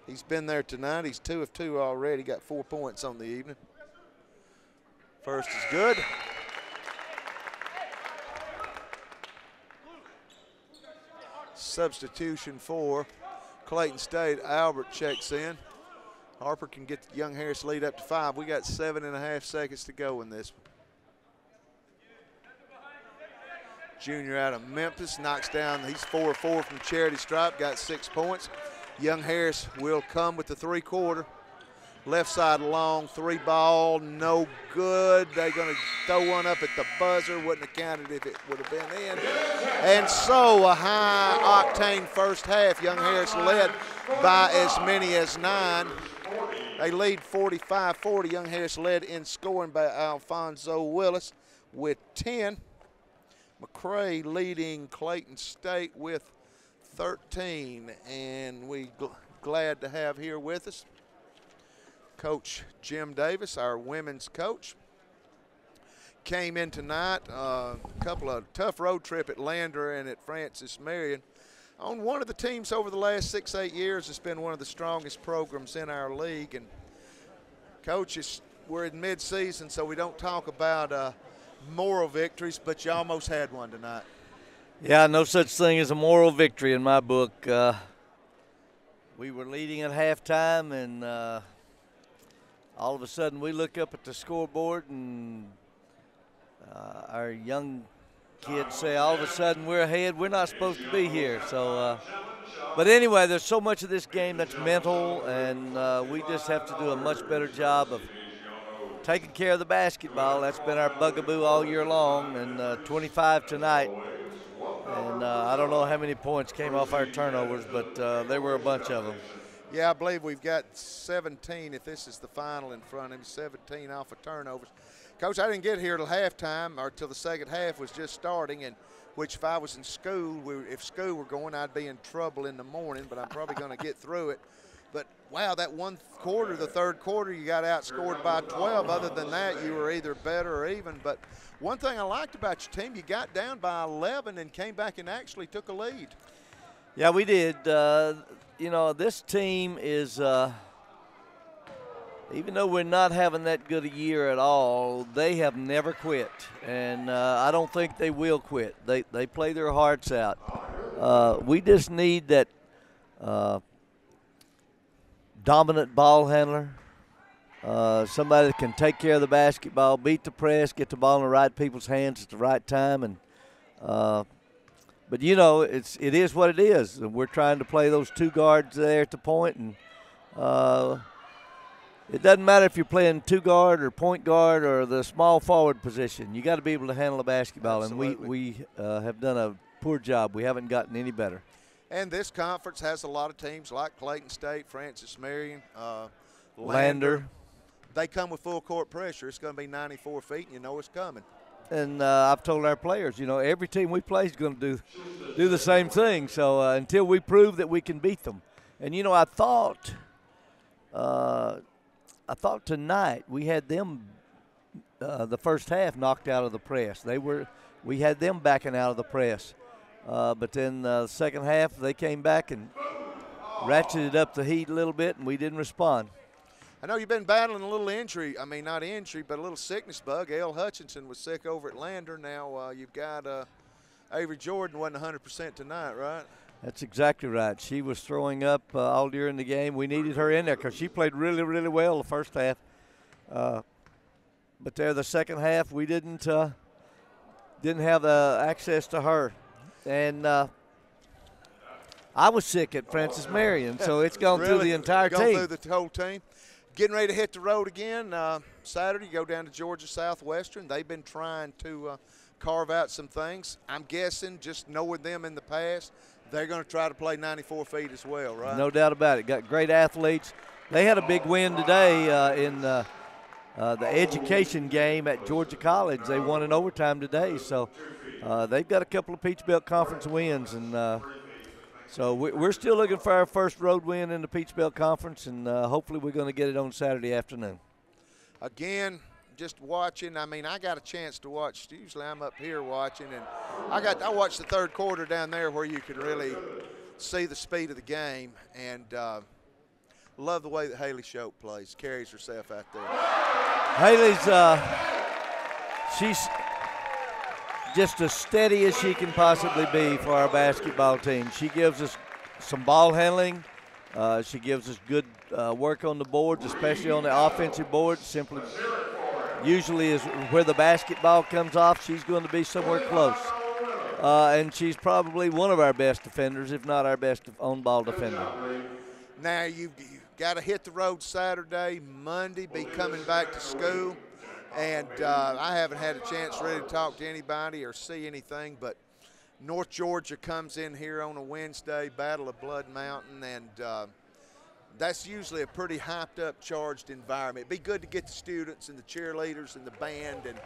He's been there tonight. He's 2 of 2 already. Got 4 points on the evening. First is good. Substitution for Clayton State. Albert checks in. Harper can get the Young Harris lead up to 5. We got 7.5 seconds to go in this one. Junior out of Memphis knocks down. He's 4 of 4 from charity stripe. Got 6 points. Young Harris will come with the 3-quarter. Left side long, 3 ball, no good. They're going to throw one up at the buzzer. Wouldn't have counted if it would have been in. And so a high-octane first half. Young Harris led by as many as 9. They lead 45-40. Young Harris led in scoring by Alfonso Willis with 10. McCray leading Clayton State with 13. And we glad to have here with us Coach Jim Davis, our women's coach. Came in tonight, a couple of tough road trip at Lander and at Francis Marion. On one of the teams over the last 6-8 years, it's been one of the strongest programs in our league. And coaches, we're in mid-season, so we don't talk about moral victories, but you almost had one tonight. Yeah, no such thing as a moral victory in my book. We were leading at halftime, and all of a sudden we look up at the scoreboard, and our young kids say all of a sudden we're ahead. We're not supposed to be here. So, but anyway, there's so much of this game that's mental, and we just have to do a much better job of taking care of the basketball. That's been our bugaboo all year long, and 25 tonight. And I don't know how many points came off our turnovers, but there were a bunch of them. Yeah, I believe we've got 17, if this is the final in front of him, 17 off of turnovers. Coach, I didn't get here till halftime or till the second half was just starting, and which if I was in school, if school were going, I'd be in trouble in the morning, but I'm probably going to get through it. But, wow, that one quarter, the third quarter, you got outscored by 12. Other than that, you were either better or even. But one thing I liked about your team, you got down by 11 and came back and actually took a lead. Yeah, we did. You know, this team is even though we're not having that good a year at all, they have never quit, and I don't think they will quit. They play their hearts out. We just need that dominant ball handler, somebody that can take care of the basketball, beat the press, get the ball in the right people's hands at the right time, and but you know it is what it is. And we're trying to play those two guards there at the point, and it doesn't matter if you're playing two guard or point guard or the small forward position. You got to be able to handle the basketball. Absolutely. And we have done a poor job. We haven't gotten any better. And this conference has a lot of teams like Clayton State, Francis Marion, Lander. They come with full court pressure. It's going to be 94 feet, and you know it's coming. And I've told our players, you know, every team we play is going to do the same thing. So until we prove that we can beat them. And, you know, I thought tonight we had them the first half knocked out of the press. We had them backing out of the press. But then the second half they came back and ratcheted up the heat a little bit, and we didn't respond. I know you've been battling a little injury. I mean, not injury, but a little sickness bug. L. Hutchinson was sick over at Lander. Now you've got Avery Jordan wasn't 100% tonight, right? That's exactly right. She was throwing up all during the game. We needed her in there because she played really, really well the first half. But there, the second half, we didn't have access to her. And I was sick at Francis Marion, so it's gone through the entire team. Gone through the whole team. Getting ready to hit the road again. Saturday, you go down to Georgia Southwestern. They've been trying to carve out some things. I'm guessing, just knowing them in the past, they're going to try to play 94 feet as well, right? No doubt about it. Got great athletes. They had a big win today in the education game at Georgia College. They won in overtime today. So they've got a couple of Peach Belt Conference wins. And so we're still looking for our first road win in the Peach Belt Conference, and hopefully we're going to get it on Saturday afternoon. Again, just watching. I mean, I got a chance to watch. Usually I'm up here watching, and I watched the third quarter down there where you could really see the speed of the game, and love the way that Haley Shope plays, carries herself out there. Haley's she's just as steady as she can possibly be for our basketball team. She gives us some ball handling. She gives us good work on the boards, especially on the offensive board. Usually is where the basketball comes off, she's going to be somewhere close. And she's probably one of our best defenders, if not our best on-ball defender. Now you've got to hit the road Saturday, Monday, be coming back to school. And I haven't had a chance really to talk to anybody or see anything, but North Georgia comes in here on a Wednesday, Battle of Blood Mountain, and that's usually a pretty hyped-up, charged environment. It'd be good to get the students and the cheerleaders and the band and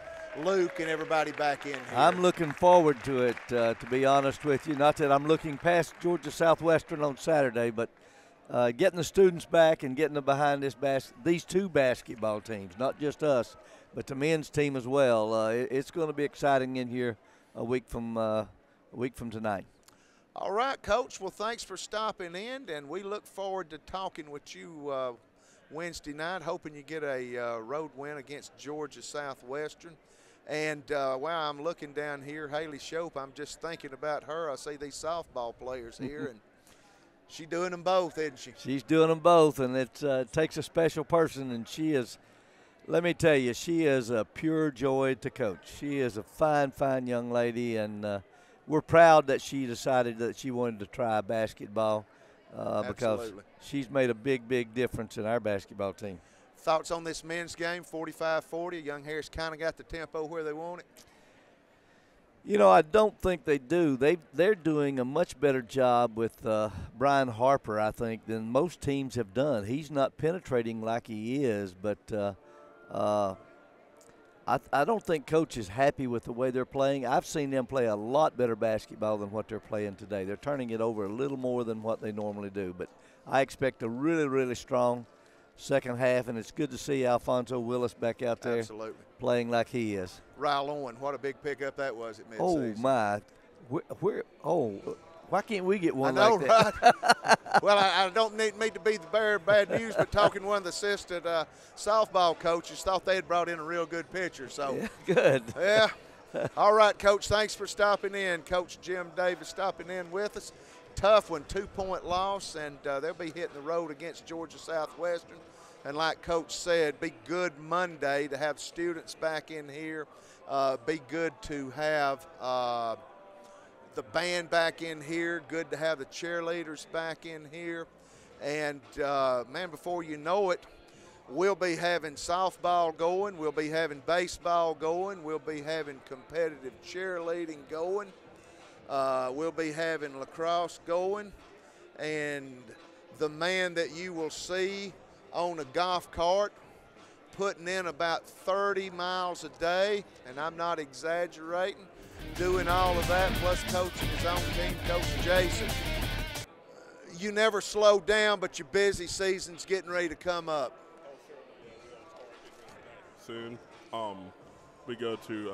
Luke and everybody back in here. I'm looking forward to it, to be honest with you. Not that I'm looking past Georgia Southwestern on Saturday, but getting the students back and getting them behind these two basketball teams, not just us, but the men's team as well. It's going to be exciting in here a week from tonight. All right, Coach. Well, thanks for stopping in, and we look forward to talking with you Wednesday night, hoping you get a road win against Georgia Southwestern. And while I'm looking down here, Haley Shope, I'm just thinking about her. I see these softball players here, and she's doing them both, isn't she? She's doing them both, and it takes a special person, and she is – let me tell you, she is a pure joy to coach. She is a fine, fine young lady, and we're proud that she decided that she wanted to try basketball because she's made a big, big difference in our basketball team. Thoughts on this men's game, 45-40? Young Harris kind of got the tempo where they want it? You know, I don't think they do. They're doing a much better job with Brian Harper, I think, than most teams have done. He's not penetrating like he is, but I don't think Coach is happy with the way they're playing. I've seen them play a lot better basketball than what they're playing today. They're turning it over a little more than what they normally do. But I expect a really, really strong second half, and it's good to see Alfonso Willis back out there playing like he is. Ryle Owen, what a big pickup that was at midseason. Oh, my. Why can't we get one I know, like that? right? Well, I don't need to be the bearer of bad news, but talking to one of the assistant softball coaches, thought they had brought in a real good pitcher. So Yeah, good. Yeah. All right, Coach, thanks for stopping in. Coach Jim Davis stopping in with us. Tough one, 2-point loss, and they'll be hitting the road against Georgia Southwestern. And like Coach said, be good Monday to have students back in here. Be good to have the band back in here. Good to have the cheerleaders back in here. And, man, before you know it, we'll be having softball going. We'll be having baseball going. We'll be having competitive cheerleading going. We'll be having lacrosse going. And the man that you will see on a golf cart putting in about 30 miles a day, and I'm not exaggerating, doing all of that, plus coaching his own team, Coach Jason. You never slow down, but your busy season's getting ready to come up. Soon. We go to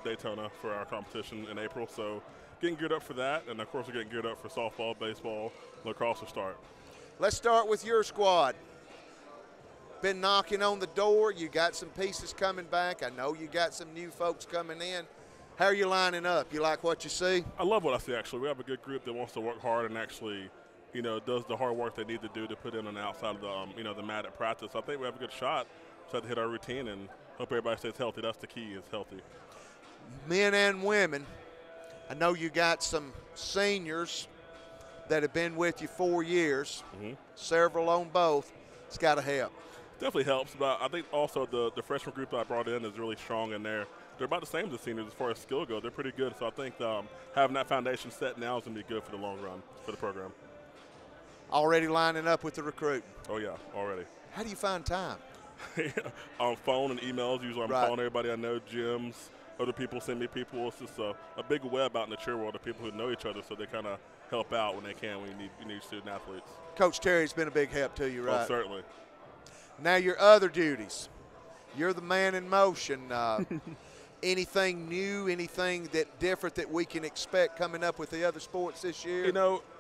Daytona for our competition in April, so getting geared up for that, and of course we're getting geared up for softball, baseball, lacrosse to start. Let's start with your squad. Been knocking on the door. You got some pieces coming back. I know you got some new folks coming in. How are you lining up? You like what you see? I love what I see, actually. We have a good group that wants to work hard and actually, does the hard work they need to do to put in on the outside of the, the mat at practice. I think we have a good shot. Just have to hit our routine and hope everybody stays healthy. That's the key, is healthy. Men and women, I know you got some seniors that have been with you 4 years, several on both. It's got to help. Definitely helps, but I think also the freshman group that I brought in is really strong in there. They're about the same as the seniors as far as skill goes. They're pretty good, so I think having that foundation set now is going to be good for the long run for the program. Already lining up with the recruit. Oh, yeah, already. How do you find time? On phone and emails. Usually I'm calling everybody I know, gyms, other people send me people. It's just a big web out in the cheer world of people who know each other, so they kind of help out when they can when you need student athletes. Coach Terry's been a big help to you, right? Oh, certainly. Now your other duties. You're the man in motion. Anything new, anything different that we can expect coming up with the other sports this year?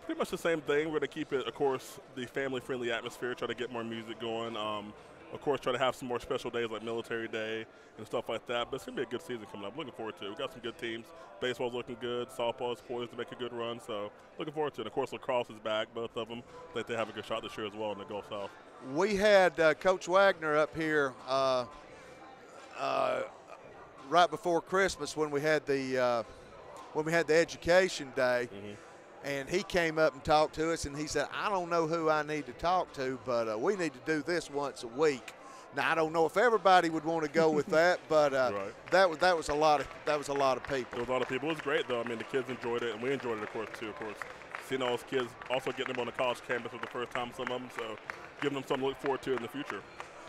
Pretty much the same thing. We're going to keep it, of course, the family-friendly atmosphere, try to get more music going. Of course, try to have some more special days like Military Day and stuff like that. But it's going to be a good season coming up. Looking forward to it. We've got some good teams. Baseball's looking good. Softball is poised to make a good run. So looking forward to it. Of course, lacrosse is back, both of them. I think they have a good shot this year as well in the Gulf South. We had Coach Wagner up here right before Christmas when we had the education day. And he came up and talked to us, and he said, I don't know who I need to talk to, but we need to do this once a week. Now, I don't know if everybody would want to go with that, but that was a lot of people. There was a lot of people. It was great, though. I mean, the kids enjoyed it, and we enjoyed it, of course, too. Of course, seeing all those kids, also getting them on the college campus for the first time, some of them, so giving them something to look forward to in the future.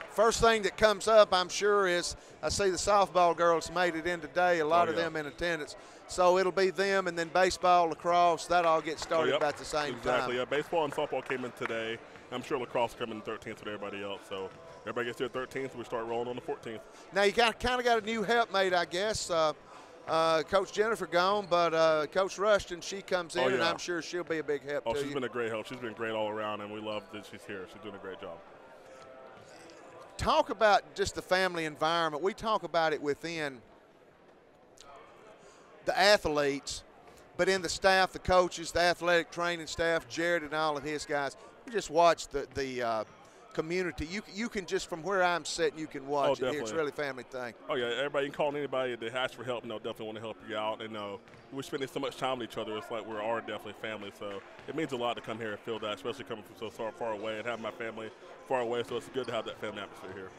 First thing that comes up, I'm sure, is I see the softball girls made it in today, a lot of them in attendance. So it'll be them, and then baseball, lacrosse, that all gets started about the same time. Exactly, yeah. Baseball and softball came in today. I'm sure lacrosse coming in the 13th with everybody else. So everybody gets here 13th, we start rolling on the 14th. Now you kind of got a new helpmate, I guess. Coach Jennifer gone, but Coach Rushton, she comes in, and I'm sure she'll be a big help to you. She's been a great help. She's been great all around, and we love that she's here. She's doing a great job. Talk about just the family environment. We talk about it within the athletes, but in the staff, the coaches, the athletic training staff, Jared and all of his guys. You just watch the community. You can just, from where I'm sitting, you can watch it here. It's really a family thing. Oh, yeah. Everybody, you can call anybody that asks for help, and they'll definitely want to help you out. And we're spending so much time with each other. It's like we are definitely family. So it means a lot to come here and feel that, especially coming from so far away and having my family far away. So it's good to have that family atmosphere here.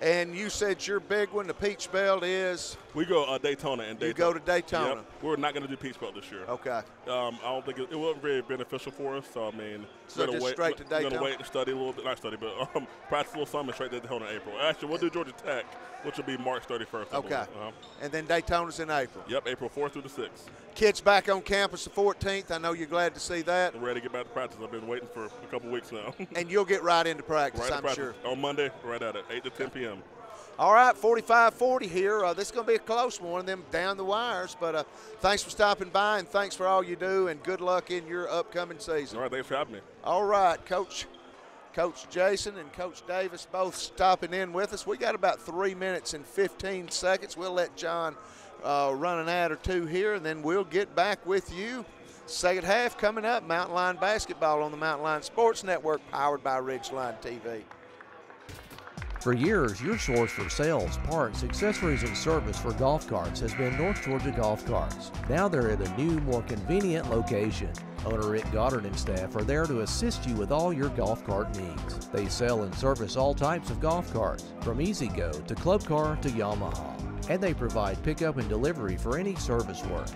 And you said your big one, the Peach Belt, is? We go Daytona and Daytona. You go to Daytona. Yep. We're not going to do Peach Belt this year. Okay. I don't think it wasn't very beneficial for us. So I mean, So just straight to Daytona. We're going to wait and study a little bit, not study, but practice a little something straight to Daytona in April. Actually, we'll do Georgia Tech, which will be March 31st. Okay. And then Daytona's in April. Yep, April 4th through the 6th. Kids back on campus the 14th. I know you're glad to see that. I'm ready to get back to practice. I've been waiting for a couple weeks now. And you'll get right into practice, Right I'm sure. On Monday, right at it, 8 to 10 p.m. All right, 45-40 here. This is going to be a close one, of them down the wires. But thanks for stopping by, and thanks for all you do, and good luck in your upcoming season. All right, thanks for having me. All right, Coach Jason and Coach Davis both stopping in with us. We got about 3 minutes and 15 seconds. We'll let John run an ad or two here, and then we'll get back with you. Second half coming up, Mountain Line basketball on the Mountain Line Sports Network, powered by Ridgeline TV. For years, your source for sales, parts, accessories, and service for golf carts has been North Georgia Golf Carts. Now they're at a new, more convenient location. Owner Rick Goddard and staff are there to assist you with all your golf cart needs. They sell and service all types of golf carts, from E-Z-Go to Club Car to Yamaha. And they provide pickup and delivery for any service work.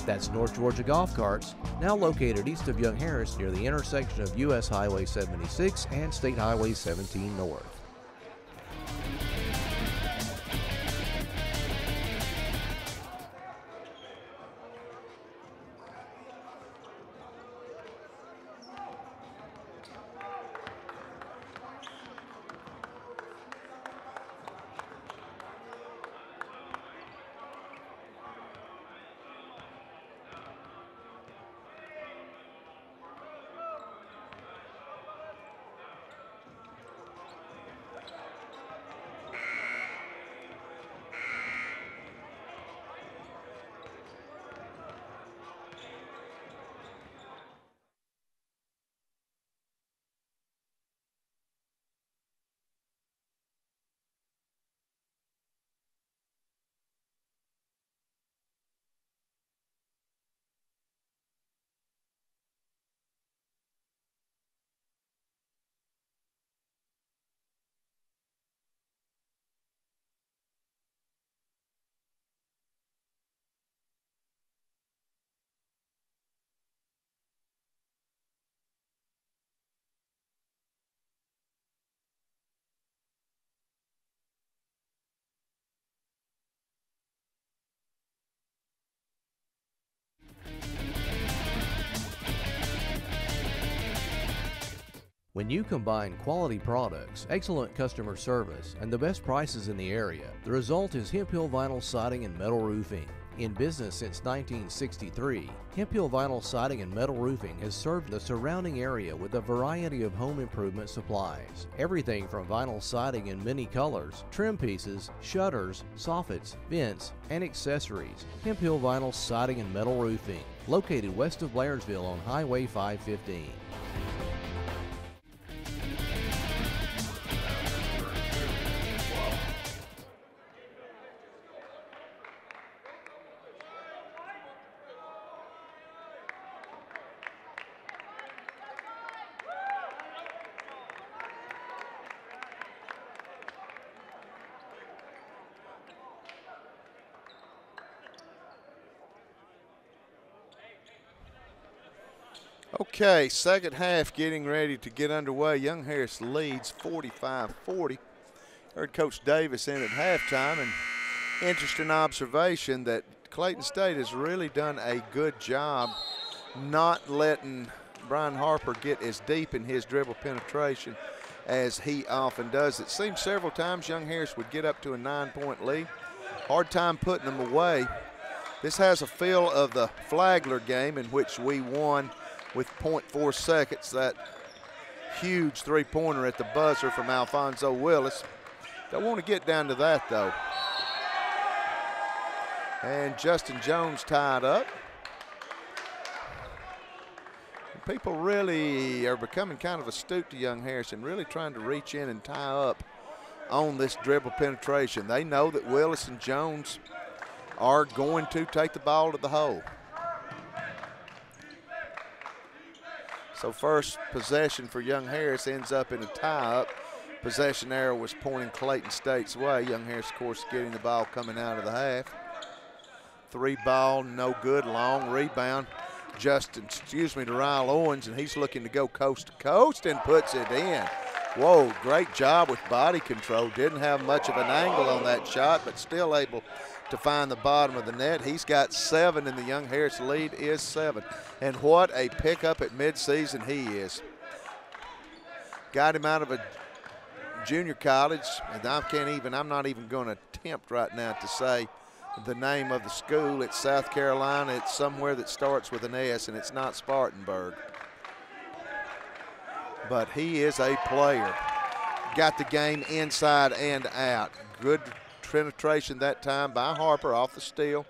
That's North Georgia Golf Carts, now located east of Young Harris near the intersection of U.S. Highway 76 and State Highway 17 North. When you combine quality products, excellent customer service, and the best prices in the area, the result is Hemp Hill Vinyl Siding and Metal Roofing. In business since 1963, Hemp Hill Vinyl Siding and Metal Roofing has served the surrounding area with a variety of home improvement supplies. Everything from vinyl siding in many colors, trim pieces, shutters, soffits, vents, and accessories. Hemp Hill Vinyl Siding and Metal Roofing, located west of Blairsville on Highway 515. Okay, second half getting ready to get underway. Young Harris leads 45-40. Heard Coach Davis in at halftime, and interesting observation that Clayton State has really done a good job not letting Brian Harper get as deep in his dribble penetration as he often does. It seems several times Young Harris would get up to a 9-point lead. Hard time putting them away. This has a feel of the Flagler game in which we won with 0.4 seconds. That huge three-pointer at the buzzer from Alfonso Willis. Don't want to get down to that, though. And Justin Jones tied up. People really are becoming kind of astute to Young Harris and really trying to reach in and tie up on this dribble penetration. They know that Willis and Jones are going to take the ball to the hole. So first possession for Young Harris ends up in a tie-up. Possession arrow was pointing Clayton State's way. Young Harris, of course, getting the ball coming out of the half. 3 ball, no good, long rebound. To Ryle Owens, and he's looking to go coast to coast and puts it in. Whoa, great job with body control. Didn't have much of an angle on that shot, but still able to find the bottom of the net. He's got 7, and the Young Harris lead is 7. And what a pickup at midseason he is. Got him out of a junior college, and I'm not even going to attempt right now to say the name of the school. It's South Carolina. It's somewhere that starts with an S, and it's not Spartanburg. But he is a player. Got the game inside and out. Good penetration that time by Harper off the steal.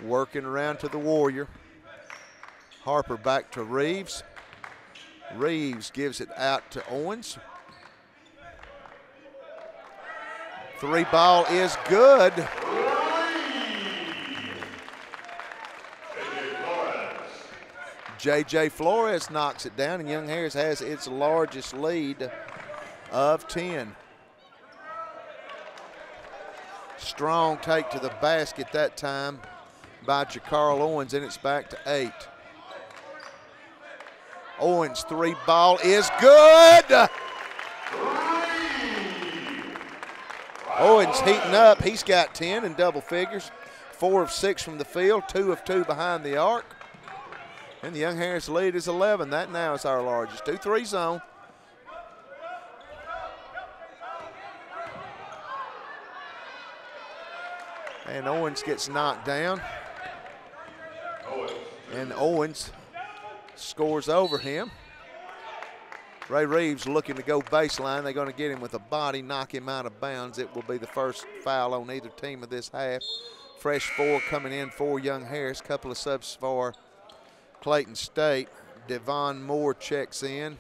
Working around to the Warrior. Harper back to Reeves. Reeves gives it out to Owens. 3 ball is good. J.J. Flores knocks it down, and Young Harris has its largest lead of 10. Strong take to the basket that time by Jacarl Owens, and it's back to 8. Owens' 3 ball is good. Owens heating up. He's got 10 in double figures. 4 of 6 from the field, 2 of 2 behind the arc. And the Young Harris lead is 11. That now is our largest. 2-3 zone. And Owens gets knocked down. And Owens scores over him. Ray Reeves looking to go baseline. They're going to get him with a body, knock him out of bounds. It will be the first foul on either team of this half. Fresh 4 coming in for Young Harris. Couple of subs for Clayton State. Devon Moore checks in,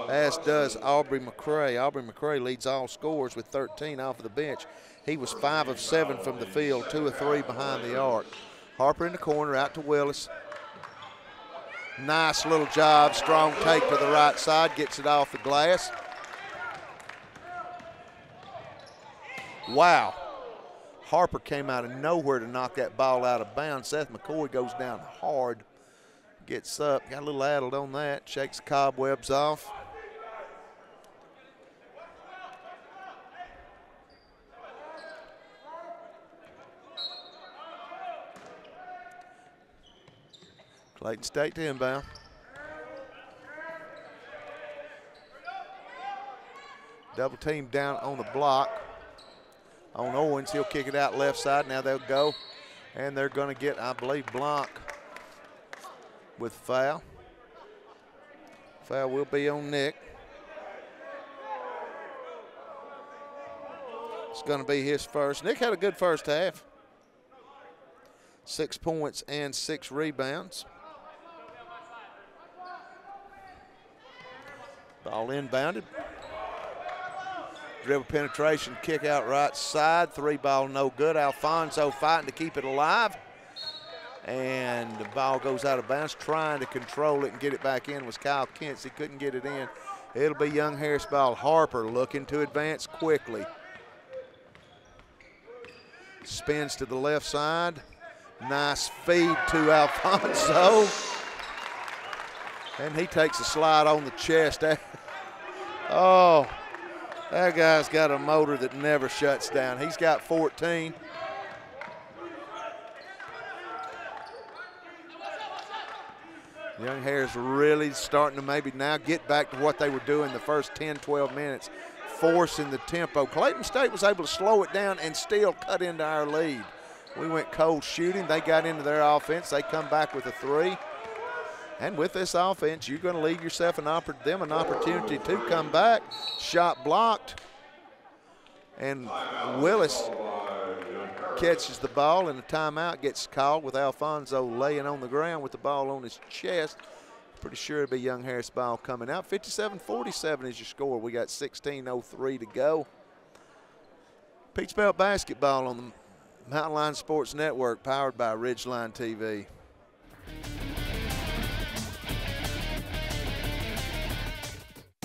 as does Aubrey McCray. Aubrey McCray leads all scorers with 13 off of the bench. He was 5 of 7 from the field, 2 of 3 behind the arc. Harper in the corner, out to Willis. Nice little job, strong take to the right side, gets it off the glass. Wow. Harper came out of nowhere to knock that ball out of bounds. Seth McCoy goes down hard, gets up, got a little addled on that, shakes the cobwebs off. Clayton State to inbound. Double team down on the block. On Owens, he'll kick it out left side. Now they'll go, and they're going to get, I believe, Blanc with foul. Foul will be on Nick. It's going to be his first. Nick had a good first half. 6 points and 6 rebounds. Ball inbounded. Dribble penetration, kick out right side. 3 ball no good. Alfonso fighting to keep it alive. And the ball goes out of bounds. Trying to control it and get it back in was Kyle Kentz. He couldn't get it in. It'll be Young Harris ball. Harper looking to advance quickly. Spins to the left side. Nice feed to Alfonso. And he takes a slide on the chest. Oh. That guy's got a motor that never shuts down. He's got 14. Young Harris really starting to maybe now get back to what they were doing the first 10, 12 minutes, forcing the tempo. Clayton State was able to slow it down and still cut into our lead. We went cold shooting. They got into their offense. They come back with a 3. And with this offense, you're going to leave yourself them an opportunity to come back. Shot blocked. And Willis catches the ball, and a timeout gets called with Alfonso laying on the ground with the ball on his chest. Pretty sure it'll be Young Harris ball coming out. 57-47 is your score. We got 16:03 to go. Peach Belt basketball on the Mountain Line Sports Network, powered by Ridgeline TV.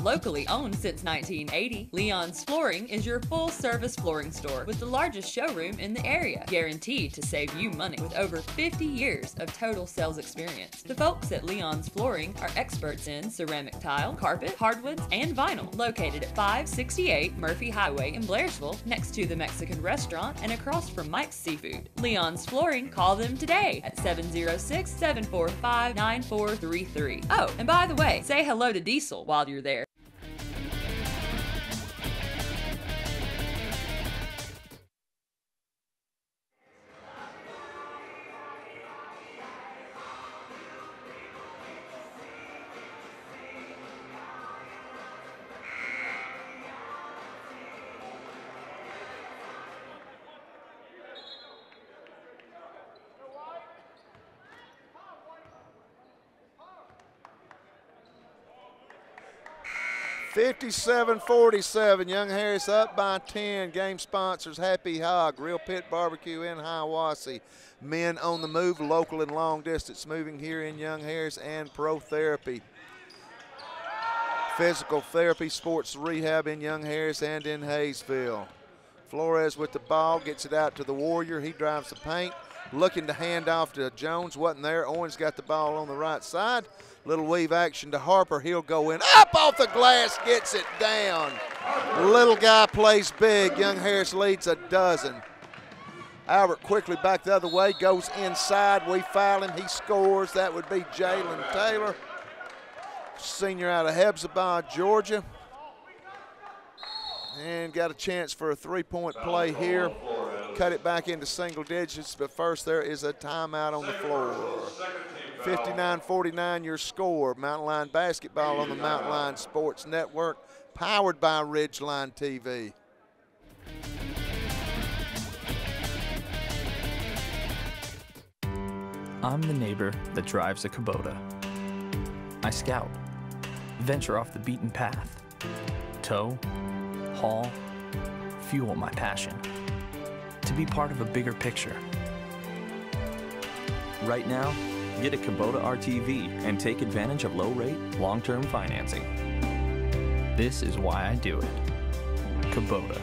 Locally owned since 1980, Leon's Flooring is your full-service flooring store with the largest showroom in the area, guaranteed to save you money with over 50 years of total sales experience. The folks at Leon's Flooring are experts in ceramic tile, carpet, hardwoods, and vinyl, located at 568 Murphy Highway in Blairsville, next to the Mexican restaurant and across from Mike's Seafood. Leon's Flooring, call them today at 706-745-9433. Oh, and by the way, say hello to Diesel while you're there. $57-47, Young Harris up by 10. Game sponsors Happy Hog, Real Pit Barbecue in Hiawassee. Men on the Move, local and long distance moving here in Young Harris, and Pro Therapy. Physical Therapy Sports Rehab in Young Harris and in Hayesville. Flores with the ball, gets it out to the Warrior. He drives the paint, looking to hand off to Jones. Wasn't there. Owens got the ball on the right side. Little weave action to Harper. He'll go in. Up off the glass, gets it down. Little guy plays big. Young Harris leads a dozen. Albert quickly back the other way, goes inside. We foul him. He scores. That would be Jalen Taylor, senior out of Hebzibah, Georgia. And got a chance for a three-point play here. Cut it back into single digits, but first there is a timeout on the floor. 59-49 your score. Mountain Line Basketball on the Mountain Line Sports Network, powered by Ridgeline TV. I'm the neighbor that drives a Kubota. I scout, venture off the beaten path, tow, haul, fuel my passion, to be part of a bigger picture. Right now, get a Kubota RTV and take advantage of low-rate, long-term financing. This is why I do it. Kubota.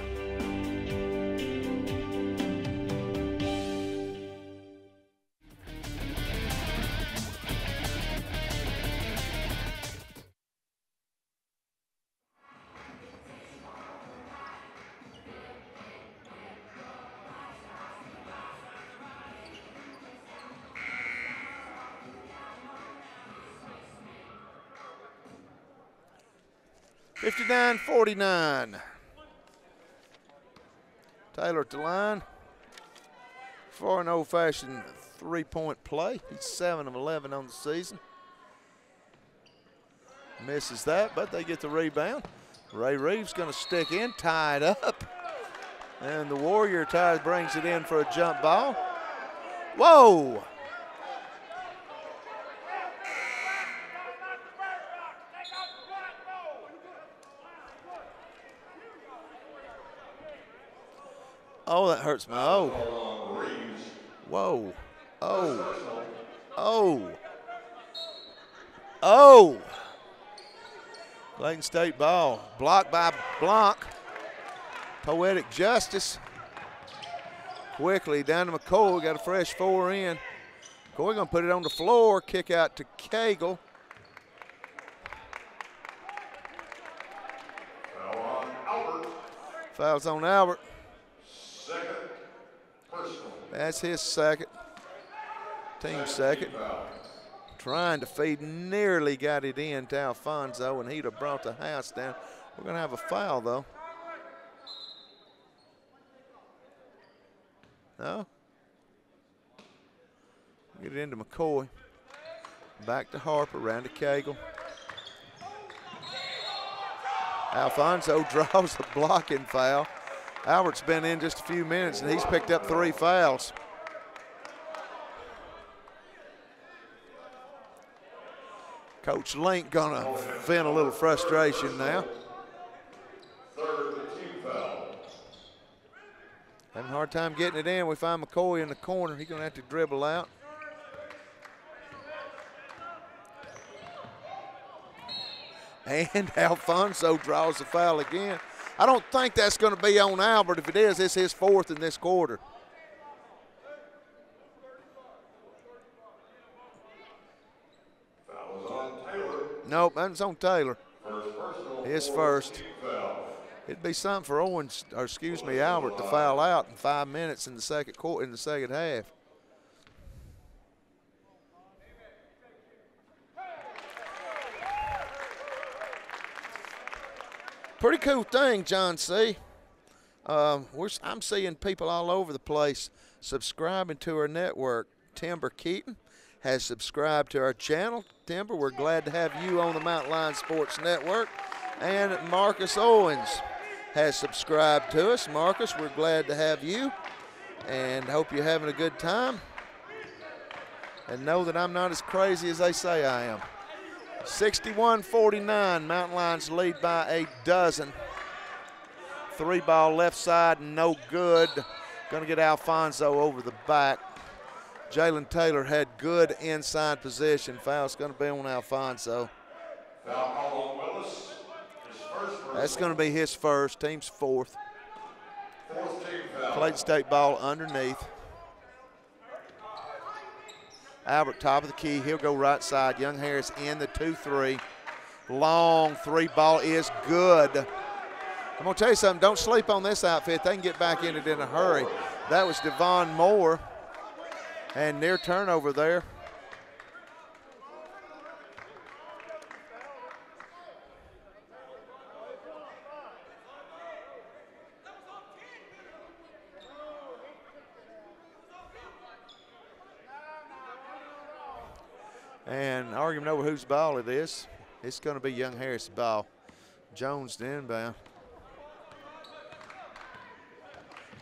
$59-49. Taylor at the line for an old-fashioned three-point play. He's 7 of 11 on the season. Misses that, but they get the rebound. Ray Reeves going to stick in, tied up. And the Warrior Tide brings it in for a jump ball. Whoa! Oh, that hurts my, oh. Whoa. Oh. Oh. Oh. Clayton State ball. Blocked by Blanc. Poetic justice. Quickly down to McCoy. Got a fresh 4 in. McCoy going to put it on the floor. Kick out to Cagle. Foul's on Albert. That's his second. Team second. Trying to feed, nearly got it in to Alfonso, and he'd have brought the house down. We're going to have a foul, though. No? Get it into McCoy. Back to Harper, round to Cagle. Alfonso draws a blocking foul. Albert's been in just a few minutes, and he's picked up 3 fouls. Coach Link gonna vent a little frustration now. Having a hard time getting it in. We find McCoy in the corner. He's gonna have to dribble out. And Alfonso draws the foul again. I don't think that's going to be on Albert. If it is, it's his fourth in this quarter. Foul is on Taylor. Nope, that's on Taylor. First personal. His first. It'd be something for Owens, or excuse me, Albert, to foul out in 5 minutes in the second quarter, in the second half. Pretty cool thing, John C. I'm seeing people all over the place subscribing to our network. Timber Keaton has subscribed to our channel. Timber, we're glad to have you on the Mountain Lion Sports Network. And Marcus Owens has subscribed to us. Marcus, we're glad to have you and hope you're having a good time. And know that I'm not as crazy as they say I am. 61-49, Mountain Lions lead by a dozen. 3-ball left side, no good. Gonna get Alfonso over the back. Jalen Taylor had good inside position. Foul's gonna be on Alfonso. Foul call on Willis. That's going to be his first, team's fourth. Fourth team foul. Clayton State ball underneath. Albert top of the key, he'll go right side. Young Harris in the 2-3. Long 3-ball is good. I'm going to tell you something, don't sleep on this outfit. They can get back in it in a hurry. That was Devon Moore, and near turnover there. And arguing over whose ball it is. It's going to be Young Harris' ball. Jones the inbound.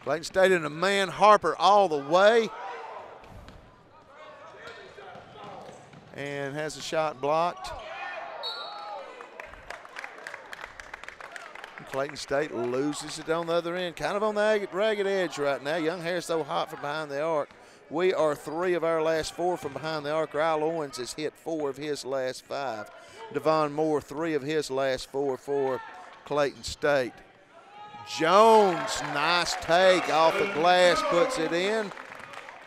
Clayton State in a man. Harper all the way. And has a shot blocked. Clayton State loses it on the other end. Kind of on the ragged edge right now. Young Harris so hot from behind the arc. We are 3 of our last 4 from behind the arc. Ryle Owens has hit 4 of his last 5. Devon Moore, 3 of his last 4 for Clayton State. Jones, nice take off the glass, puts it in.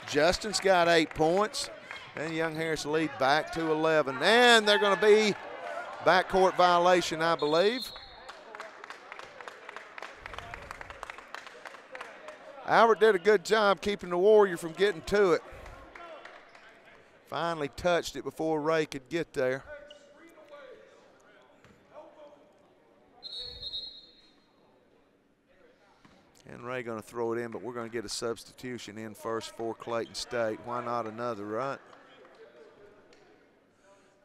Justin's got 8 points. And Young Harris lead back to 11. And they're going to be backcourt violation, I believe. Albert did a good job keeping the Warrior from getting to it. Finally touched it before Ray could get there. And Ray going to throw it in, but we're going to get a substitution in first for Clayton State. Why not another, right?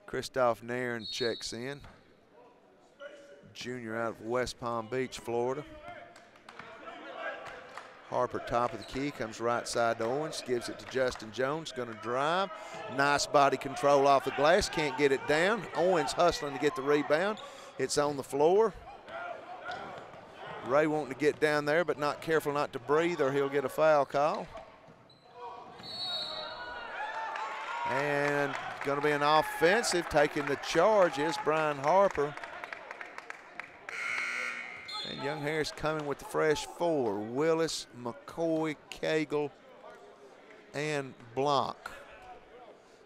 Christoph Nairn checks in. Junior out of West Palm Beach, Florida. Harper top of the key, comes right side to Owens, gives it to Justin Jones, gonna drive. Nice body control off the glass, can't get it down. Owens hustling to get the rebound. It's on the floor. Ray wanting to get down there, but not careful not to breathe or he'll get a foul call. And gonna be an offensive, taking the charge is Brian Harper. And Young Harris coming with the fresh 4. Willis, McCoy, Cagle, and Block.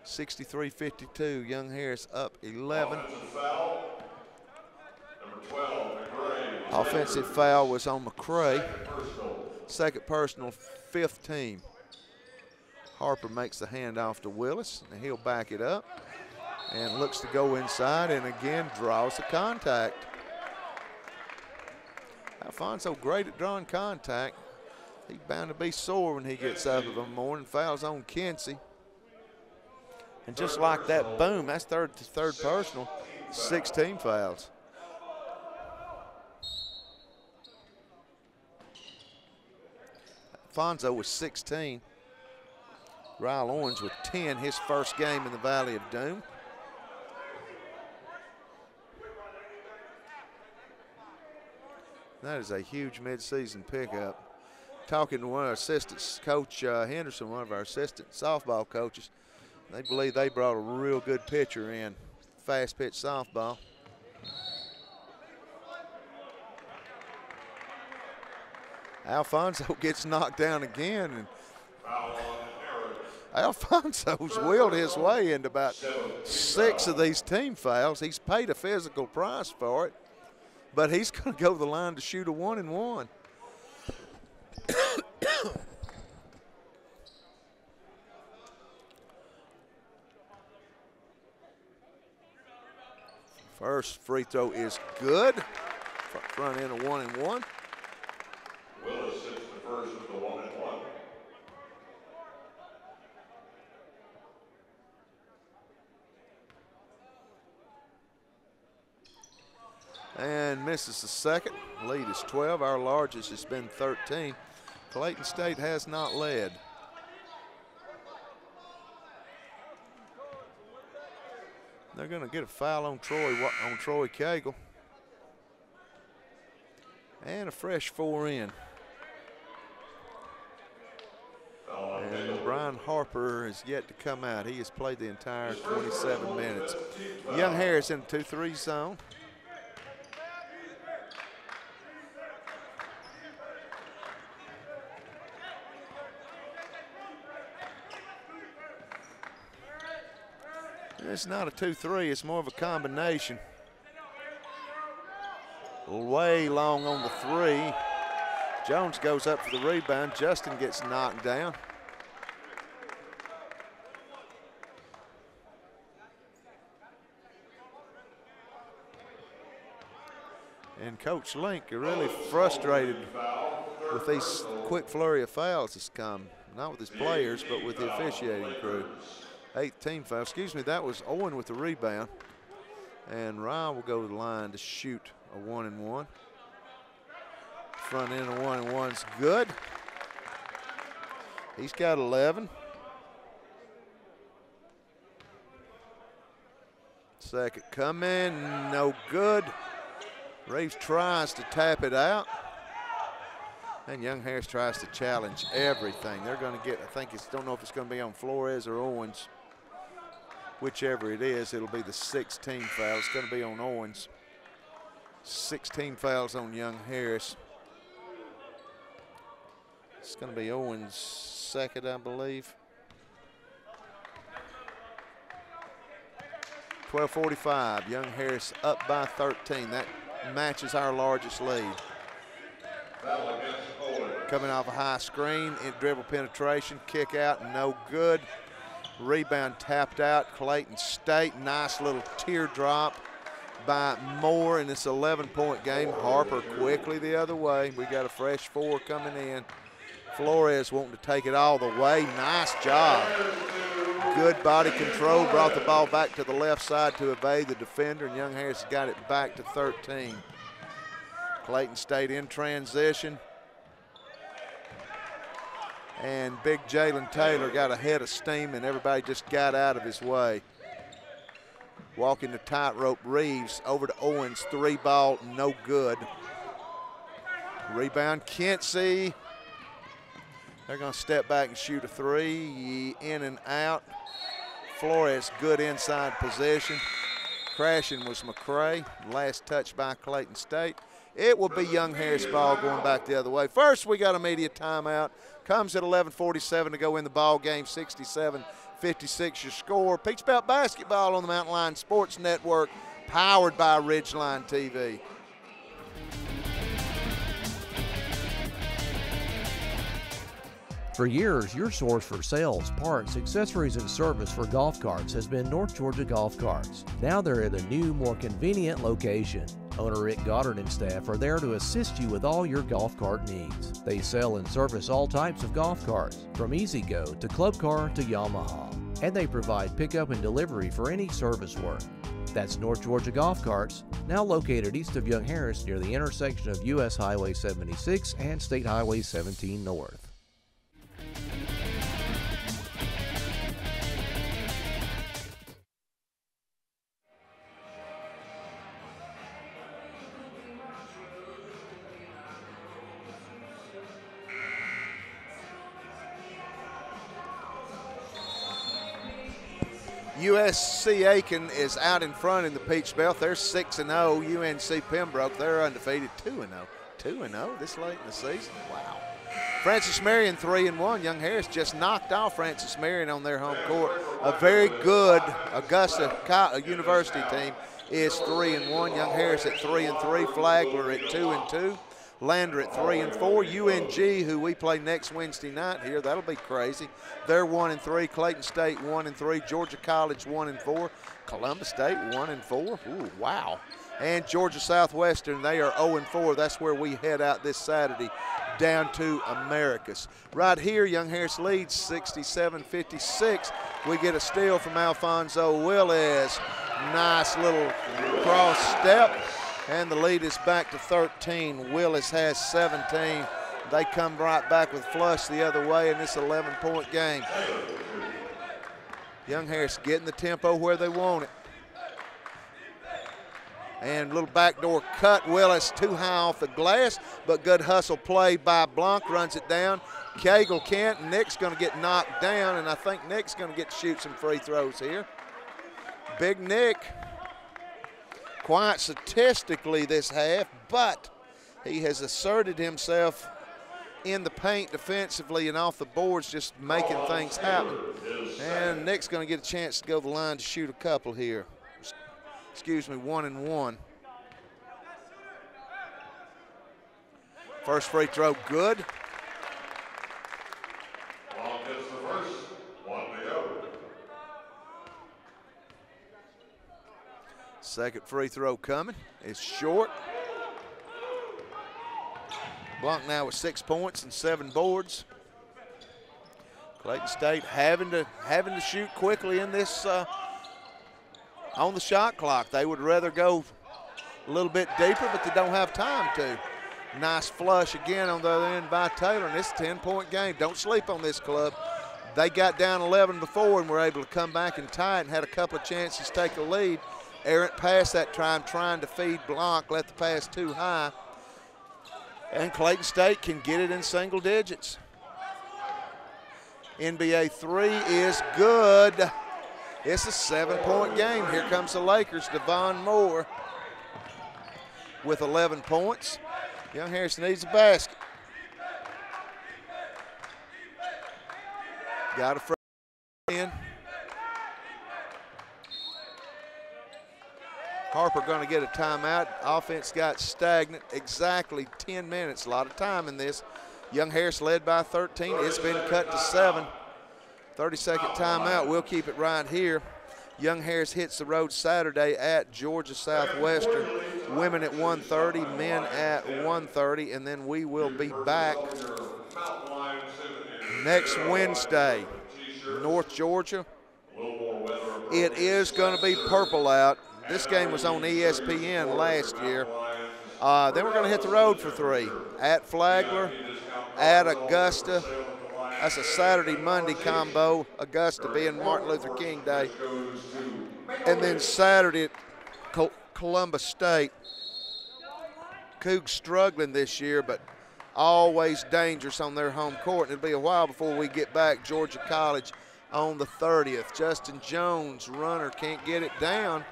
63-52, Young Harris up 11. Offensive foul, number 12, McRae. Offensive foul was on McCray. Second personal. 5th team. Harper makes the handoff to Willis, and he'll back it up. And looks to go inside, and again draws the contact. Alfonso great at drawing contact. He's bound to be sore when he gets up of the morning. Fouls on Kinsey. And just like that, boom, that's third personal. 16 fouls. Alfonso with 16. Ryle Owens with 10, his first game in the Valley of Doom. That is a huge midseason pickup. Talking to one of our assistants, Coach Henderson, one of our assistant softball coaches, they believe they brought a real good pitcher in, fast pitch softball. Alfonso gets knocked down again, and Alfonso's willed his way into about 6 of these team fouls. He's paid a physical price for it, but he's going to go to the line to shoot a 1-and-1. First free throw is good. Front end of 1-and-1. Willis hits the first with the 1-and-1. And misses the second. Lead is 12. Our largest has been 13. Clayton State has not led. They're going to get a foul on Troy Cagle. And a fresh 4 in. And Brian Harper is yet to come out. He has played the entire 27 minutes. Young Harris in the 2-3 zone. It's not a 2-3, it's more of a combination. Way long on the 3. Jones goes up for the rebound. Justin gets knocked down. And Coach Link are really frustrated with these quick flurry of fouls that's come. Not with his players, but with the officiating crew. 8th team foul. Excuse me, that was Owen with the rebound. And Ryan will go to the line to shoot a 1-and-1. Front end of 1-and-1's good. He's got 11. Second coming, no good. Reeves tries to tap it out. And Young Harris tries to challenge everything. They're going to get, don't know if it's going to be on Flores or Owens. Whichever it is, it'll be the 16 foul. It's going to be on Owens. 16 fouls on Young Harris. It's going to be Owens' second, I believe. 12:45. Young Harris up by 13. That matches our largest lead. Coming off a high screen, dribble penetration, kick out, no good. Rebound tapped out. Clayton State, nice little teardrop by Moore in this 11-point game. Harper quickly the other way. We got a fresh 4 coming in. Flores wanting to take it all the way. Nice job. Good body control. Brought the ball back to the left side to evade the defender, and Young Harris got it back to 13. Clayton State in transition. And big Jalen Taylor got a head of steam, and everybody just got out of his way. Walking the tightrope, Reeves over to Owens. 3 ball, no good. Rebound, Kinsey. They're going to step back and shoot a 3. In and out. Flores, good inside position. Crashing was McCray. Last touch by Clayton State. It will be Young Harris ball going back the other way. First, we got a media timeout. Comes at 11:47 to go in the ball game. 67-56 your score. Peach Belt basketball on the Mountain Lion Sports Network, powered by Ridgeline TV. For years, your source for sales, parts, accessories, and service for golf carts has been North Georgia Golf Carts. Now they're at a new, more convenient location. Owner Rick Goddard and staff are there to assist you with all your golf cart needs. They sell and service all types of golf carts, from E-Z-Go to Club Car to Yamaha. And they provide pickup and delivery for any service work. That's North Georgia Golf Carts, now located east of Young Harris near the intersection of U.S. Highway 76 and State Highway 17 North. USC Aiken is out in front in the Peach Belt. They're 6-0. UNC Pembroke, they're undefeated, 2-0. 2-0 this late in the season. Wow. Francis Marion 3-1. Young Harris just knocked off Francis Marion on their home court. A very good Augusta University team is 3-1. Young Harris at 3-3. Flagler at 2-2. Lander at 3-4. UNG, who we play next Wednesday night here, that'll be crazy. They're 1-3. Clayton State 1-3. Georgia College 1-4. Columbus State 1-4. Ooh, wow. And Georgia Southwestern, they are 0-4. That's where we head out this Saturday down to Americas. Right here, Young Harris leads 67-56. We get a steal from Alfonso Willis. Nice little cross step. And the lead is back to 13. Willis has 17. They come right back with flush the other way in this 11-point game. Young Harris getting the tempo where they want it. And little backdoor cut. Willis too high off the glass, but good hustle play by Blanc. Runs it down. Cagle can't. Nick's going to get knocked down, and I think Nick's going to get to shoot some free throws here. Big Nick. Quite statistically this half, but he has asserted himself in the paint defensively and off the boards, just making things happen. And Nick's going to get a chance to go to the line to shoot a couple here. Excuse me, 1-1. First free throw, good. Long gets the first, 1 to go. Second free throw coming. It's short. Blanc now with 6 points and 7 boards. Clayton State having to shoot quickly in this on the shot clock. They would rather go a little bit deeper, but they don't have time to. Nice flush again on the other end by Taylor, and it's a 10-point game. Don't sleep on this club. They got down 11 before and were able to come back and tie it and had a couple of chances to take a lead. Errant pass that time, trying to feed Blanc, let the pass too high. And Clayton State can get it in single digits. NBA 3 is good. It's a 7-point game. Here comes the Lakers. Devon Moore with 11 points. Young Harris needs a basket. Got a front in. Harper going to get a timeout. Offense got stagnant. Exactly 10 minutes. A lot of time in this. Young Harris led by 13. It's been cut to 7. 30-second timeout. We'll keep it right here. Young Harris hits the road Saturday at Georgia Southwestern. Women at 1:30, men at 1:30, and then we will be back next Wednesday. North Georgia. It is going to be purple out. This game was on ESPN last year. Then we're going to hit the road for 3. At Flagler, at Augusta. That's a Saturday-Monday combo, Augusta being Martin Luther King Day. And then Saturday at Columbus State. Cougs struggling this year, but always dangerous on their home court. And it'll be a while before we get back. Georgia College on the 30th. Justin Jones, runner, can't get it down.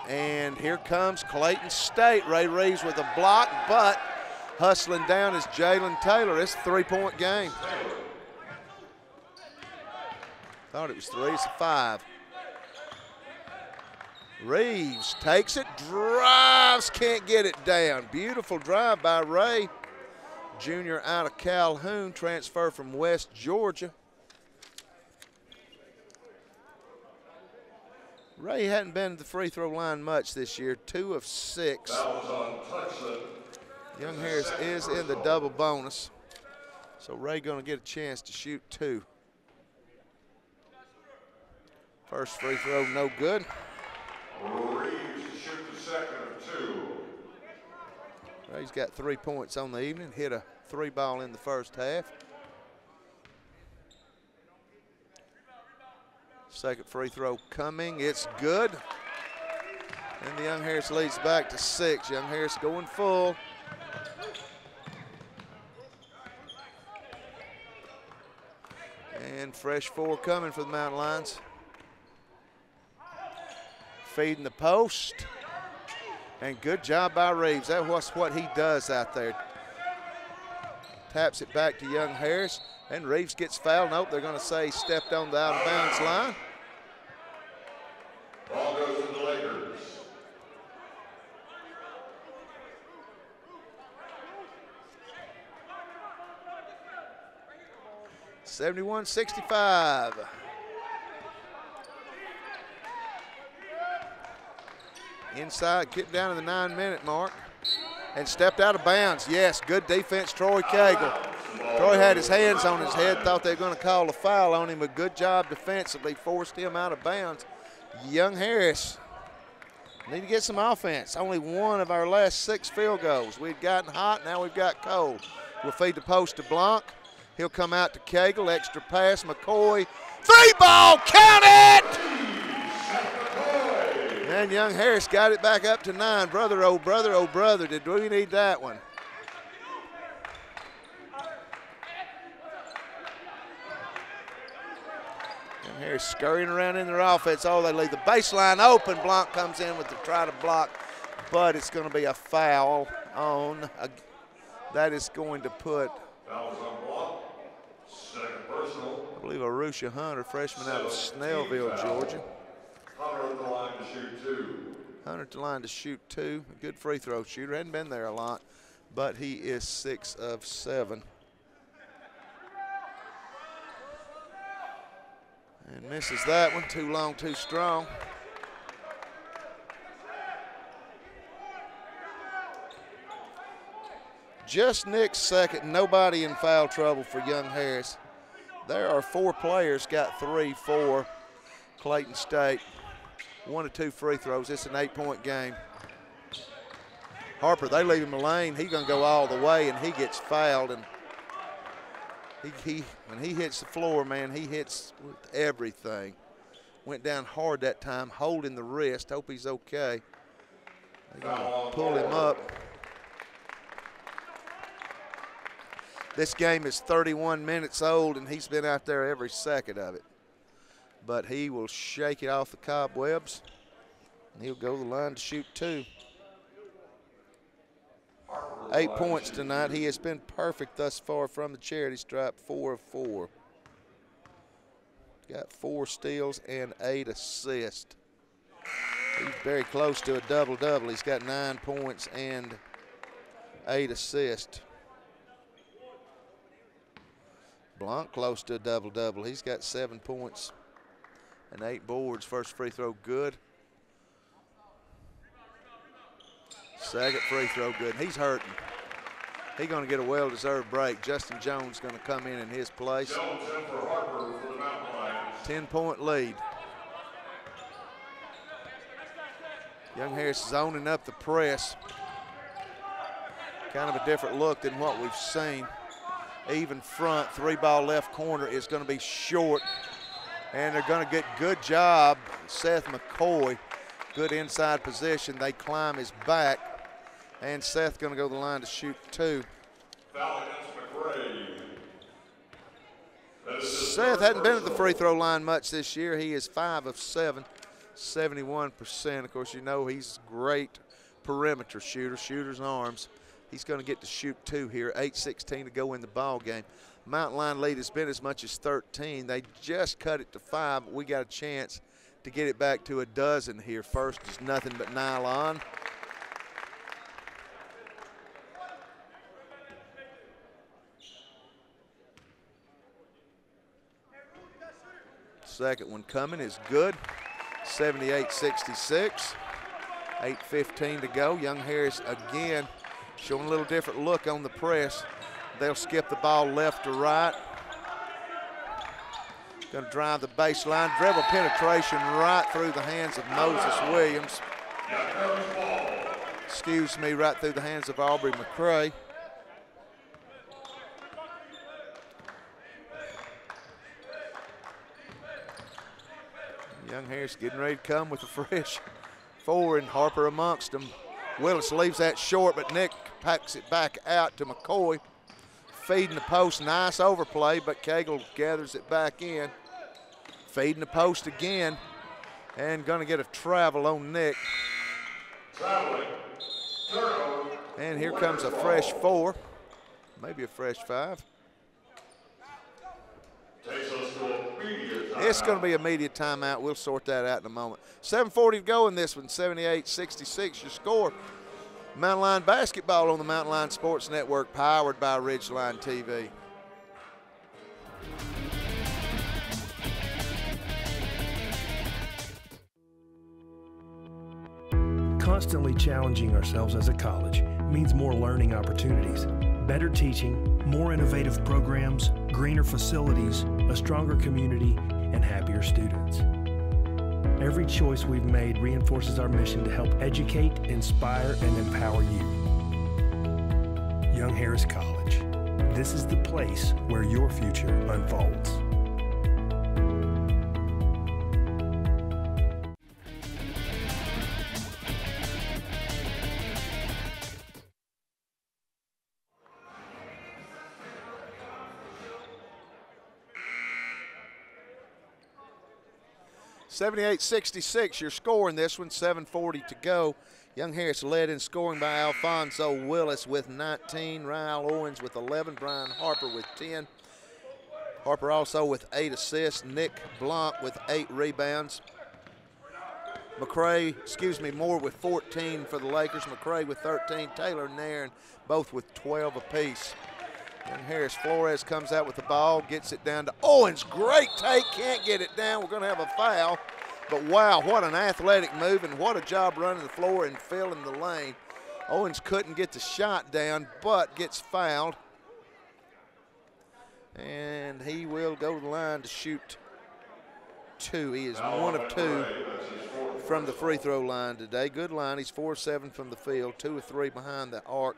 And here comes Clayton State. Ray Reeves with a block, but hustling down is Jalen Taylor. It's a 3-point game. Thought it was 3, it's a 5. Reeves takes it, drives, can't get it down. Beautiful drive by Ray. Junior out of Calhoun, transfer from West Georgia. Ray hadn't been to the free throw line much this year, 2 of 6. Young Harris is in the double bonus. So Ray gonna get a chance to shoot 2. First free throw, no good. Reeves to shoot the second of 2. Ray's got 3 points on the evening, hit a 3-ball in the first half. Second free throw coming, it's good. And the Young Harris leads back to 6. Young Harris going full. And fresh 4 coming for the Mountain Lions. Feeding the post. And good job by Reeves. That was what he does out there. taps it back to Young Harris, and Reeves gets fouled. Nope, they're going to say stepped on the out-of-bounds line. Ball goes to the Lakers. (71-65). Inside, kicked down to the 9-minute mark, and stepped out of bounds. Yes, good defense, Troy Cagle. Troy had his hands on his head, thought they were going to call a foul on him, but good job defensively, forced him out of bounds. Young Harris need to get some offense. Only one of our last 6 field goals. We've gotten hot, now we've got cold. We'll feed the post to Blanc. He'll come out to Cagle, extra pass, McCoy. 3-ball, count it! And Young Harris got it back up to 9. Brother, oh brother, did we need that one? Young Harris scurrying around in their offense. Oh, they leave the baseline open. Blanc comes in with the try to block, but it's going to be a foul on. That is going to put, Fouls on Blanc. Second personal. I believe, Arusha Hunter, freshman out of Snellville, Georgia. Hunter at the line to shoot 2. Hunter at the line to shoot 2. A good free throw shooter. Hadn't been there a lot, but he is 6 of 7. And misses that one. Too long, too strong. Just Nick's second. Nobody in foul trouble for Young Harris. There are 4 players, got 3 for Clayton State. 1 or 2 free throws. It's an 8-point game. Harper, they leave him a lane. He's going to go all the way, and he gets fouled. And when he hits the floor, man, he hits with everything. Went down hard that time, holding the wrist. Hope he's okay. They're going to pull him up. This game is 31 minutes old, and he's been out there every second of it. But he will shake it off the cobwebs, and he'll go to the line to shoot 2. 8 points tonight. He has been perfect thus far from the charity stripe, 4 of 4. Got 4 steals and 8 assists. He's very close to a double-double. He's got 9 points and 8 assists. Blanc close to a double-double. He's got 7 points and 8 boards. First free throw good. Second free throw good. He's hurting. He's going to get a well-deserved break. Justin Jones going to come in his place. Jones in for Harper for the Mountain Lions. 10-point lead. Young Harris is owning up the press. Kind of a different look than what we've seen. Even front, 3-ball left corner is going to be short. And they're going to get good job. Seth McCoy, good inside position. They climb his back. And Seth going to go to the line to shoot 2. Foul against McRae. Seth hadn't been at the free throw line much this year. He is 5 of 7, 71%. Of course, you know he's a great perimeter shooter, shooter's arms. He's going to get to shoot 2 here, 8:16 to go in the ball game. Mountain Line lead has been as much as 13. They just cut it to 5. We got a chance to get it back to a dozen here. First is nothing but nylon. Second one coming is good, 78-66. 8:15 to go. Young Harris again showing a little different look on the press. They'll skip the ball left to right. Going to drive the baseline. Dribble penetration right through the hands of Moses Williams. Excuse me, right through the hands of Aubrey McCray. Young Harris getting ready to come with a fresh 4, and Harper amongst them. Willis leaves that short, but Nick packs it back out to McCoy. Feeding the post, nice overplay, but Cagle gathers it back in. Feeding the post again, and going to get a travel on Nick. Traveling. And here comes a fresh 4. maybe a fresh 5. Takes us to a immediate timeout. It's going to be immediate timeout. We'll sort that out in a moment. 7:40 to go in this one, 78-66 your score. Mountain Line basketball on the Mountain Line Sports Network, powered by Ridgeline TV. Constantly challenging ourselves as a college means more learning opportunities, better teaching, more innovative programs, greener facilities, a stronger community, and happier students. Every choice we've made reinforces our mission to help educate, inspire, and empower you. Young Harris College. This is the place where your future unfolds. (78-66) your score in this one, 7:40 to go. Young Harris led in scoring by Alfonso Willis with 19, Ryle Owens with 11, Brian Harper with 10. Harper also with 8 assists, Nick Blanc with 8 rebounds. Moore with 14 for the Lakers, McCray with 13, Taylor and Nairn both with 12 apiece. Young Harris Flores comes out with the ball, gets it down to Owens. Great take, can't get it down. We're going to have a foul. But wow, what an athletic move and what a job running the floor and filling the lane. Owens couldn't get the shot down, but gets fouled. And he will go to the line to shoot 2. He is 1 of 2 from the free throw line today. Good line. He's 4 of 7 from the field, 2 of 3 behind the arc,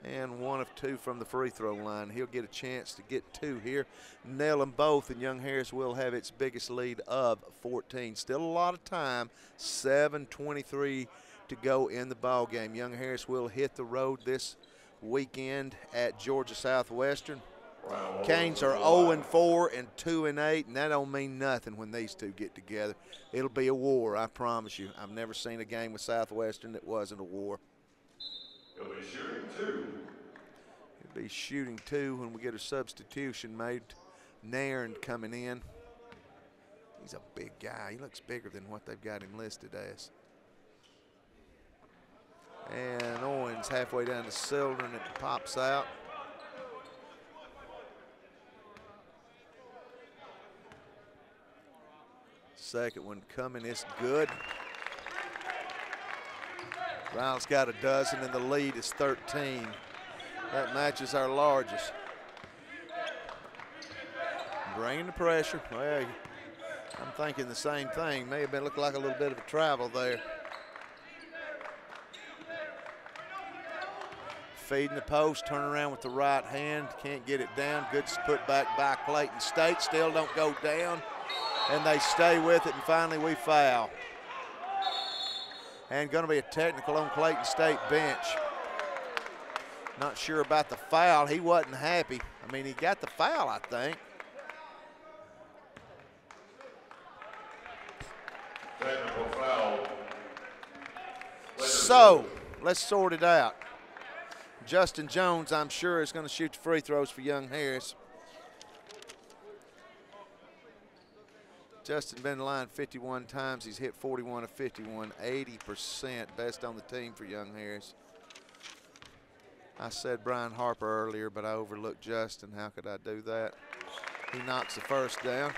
and 1 of 2 from the free throw line. He'll get a chance to get 2 here, nail them both, and Young Harris will have its biggest lead of 14. Still a lot of time, 7:23 to go in the ball game. Young Harris will hit the road this weekend at Georgia Southwestern. Canes are 0-4 and 2-8, and that don't mean nothing when these two get together. It'll be a war, I promise you. I've never seen a game with Southwestern that wasn't a war. He'll be shooting 2. He'll be shooting 2 when we get a substitution made. Nairn coming in. He's a big guy. He looks bigger than what they've got him listed as. And Owens halfway down the cylinder, and it pops out. Second one coming is good. Ryle's got a dozen, and the lead is 13. That matches our largest. Bringing the pressure. Well, I'm thinking the same thing. May have been looked like a little bit of a travel there. Feeding the post, turn around with the right hand. Can't get it down. Good put back by Clayton State. Still don't go down. And they stay with it, and finally we foul. And going to be a technical on Clayton State bench. Not sure about the foul. He wasn't happy. I mean, he got the foul, I think. Technical foul. So, let's sort it out. Justin Jones, I'm sure, is going to shoot the free throws for Young Harris. Justin been in the line 51 times. He's hit 41 of 51, 80%. Best on the team for Young Harris. I said Brian Harper earlier, but I overlooked Justin. How could I do that? He knocks the first down.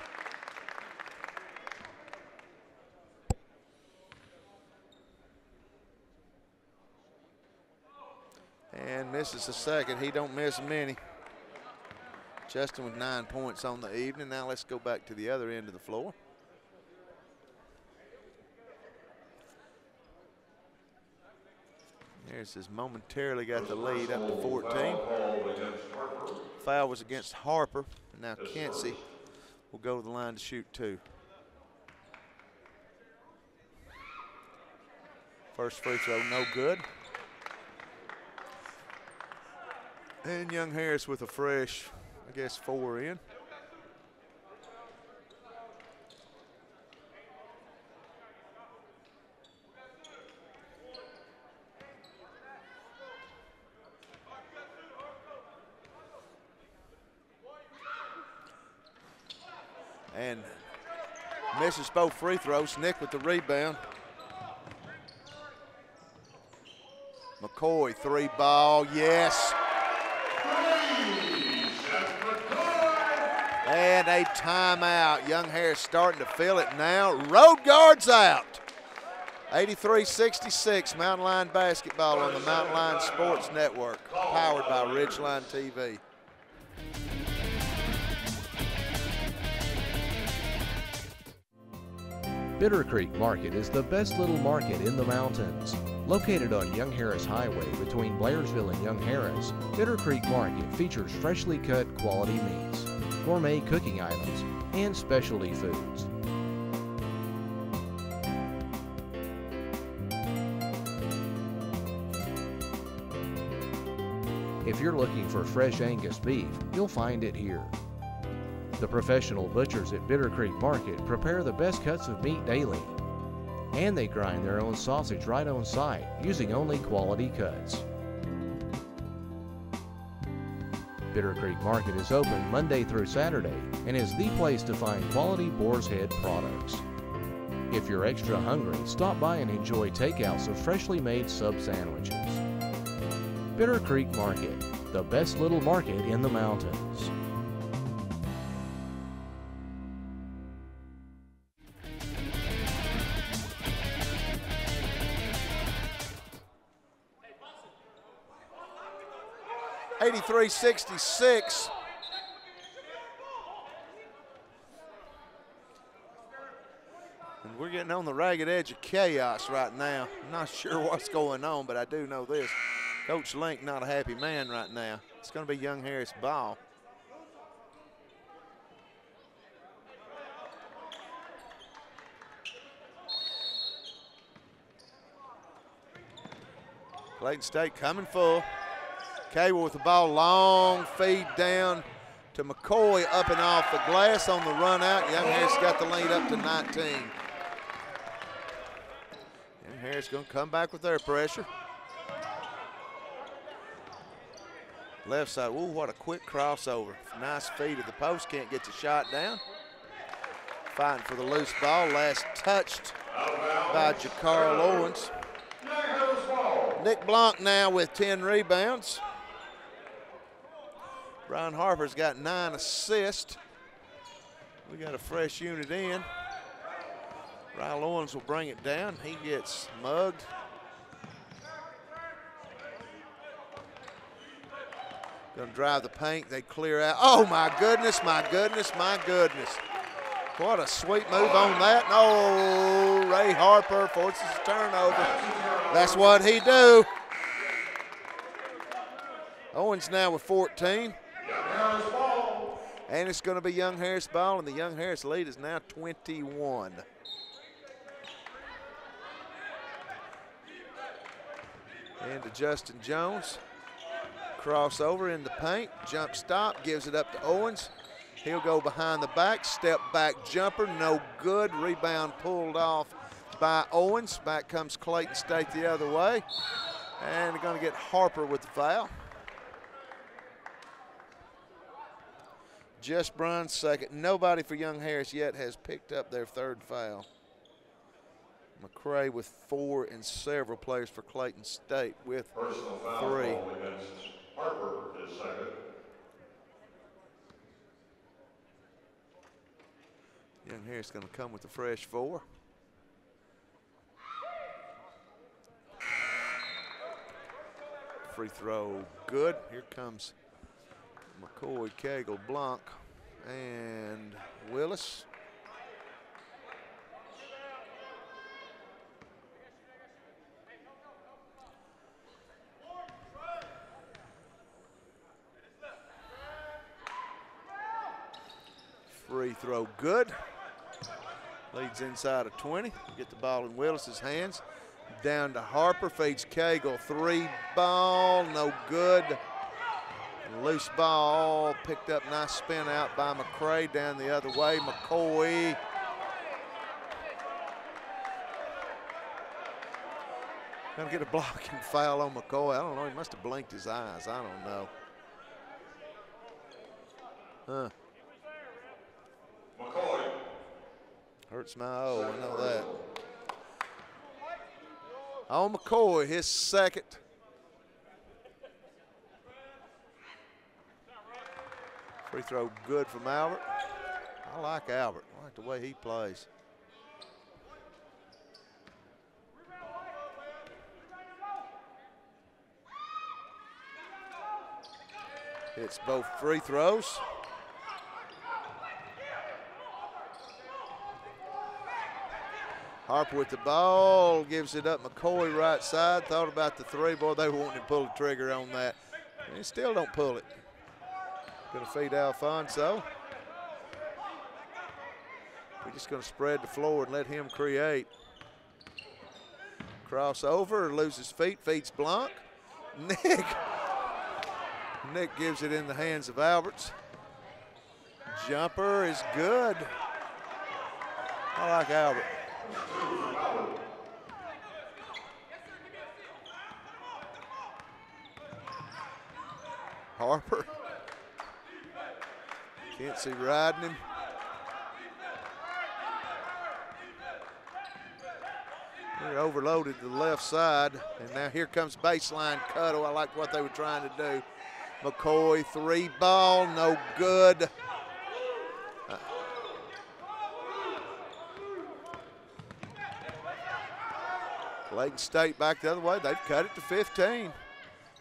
And misses the second. He don't miss many. Justin with 9 points on the evening. Now let's go back to the other end of the floor. Harris has momentarily got the lead up to 14. Foul was against Harper. And now Kensey will go to the line to shoot 2. First free throw, no good. And Young Harris with a fresh, I guess, 4 in. and misses both free throws. Nick with the rebound. McCoy, 3 ball, yes. And a timeout. Young Harris starting to feel it now. Road guards out. 83-66, Mountain Line basketball on the Mountain Line Sports Network, powered by Ridgeline TV. Bitter Creek Market is the best little market in the mountains. Located on Young Harris Highway between Blairsville and Young Harris, Bitter Creek Market features freshly cut quality meats, gourmet cooking items, and specialty foods. If you're looking for fresh Angus beef, you'll find it here. The professional butchers at Bitter Creek Market prepare the best cuts of meat daily. And they grind their own sausage right on site, using only quality cuts. Bitter Creek Market is open Monday through Saturday and is the place to find quality Boar's Head products. If you're extra hungry, stop by and enjoy takeouts of freshly made sub sandwiches. Bitter Creek Market, the best little market in the mountains. $83-66. And we're getting on the ragged edge of chaos right now. I'm not sure what's going on, but I do know this. Coach Link not a happy man right now. It's going to be Young Harris ball. Clayton State coming full. Cable with the ball, long feed down to McCoy, up and off the glass on the run out. Young Harris got the lead up to 19. Young Harris going to come back with their pressure. Left side, ooh, what a quick crossover. Nice feed of the post, can't get the shot down. Fighting for the loose ball, last touched by Jacarl Owens. Nick Blanc now with 10 rebounds. Brian Harper's got 9 assists. We got a fresh unit in. Ryle Owens will bring it down. He gets mugged. Gonna drive the paint, they clear out. Oh my goodness, my goodness, my goodness. What a sweet move on that. No, Ray Harper forces a turnover. That's what he do. Owens now with 14. And it's gonna be Young Harris ball, and the Young Harris lead is now 21. And to Justin Jones. Crossover in the paint, jump stop, gives it up to Owens. He'll go behind the back, step back jumper, no good. Rebound pulled off by Owens. Back comes Clayton State the other way. And they're gonna get Harper with the foul. Just Bryan's second. Nobody for Young Harris yet has picked up their third foul. McCray with 4 and several players for Clayton State with 3. Harper is second. Young Harris going to come with the fresh 4. Free throw good. Here comes McCoy, Cagle, Blanc, and Willis. Free throw good. Leads inside of 20. Get the ball in Willis's hands. Down to Harper, feeds Cagle. 3 ball, no good. Loose ball, picked up, nice spin out by McCray. Down the other way, McCoy. Gonna get a blocking foul on McCoy. I don't know, he must have blinked his eyes. I don't know. McCoy. Albert's my O, I know that. On McCoy, his second. Free throw good from Albert. I like Albert. I like the way he plays. Hits both free throws. Harper with the ball, gives it up. McCoy right side. Thought about the three. Boy, they were wanting to pull the trigger on that. And they still don't pull it. Going to feed Alfonso. We're just going to spread the floor and let him create. Crossover, loses feet, feeds Blanc. Nick gives it in the hands of Alberts. Jumper is good. I like Albert. Harper. Can't see riding him. They're overloaded to the left side, and now here comes baseline cuddle. I like what they were trying to do. McCoy, three ball, no good. Clayton State back the other way. They've cut it to 15.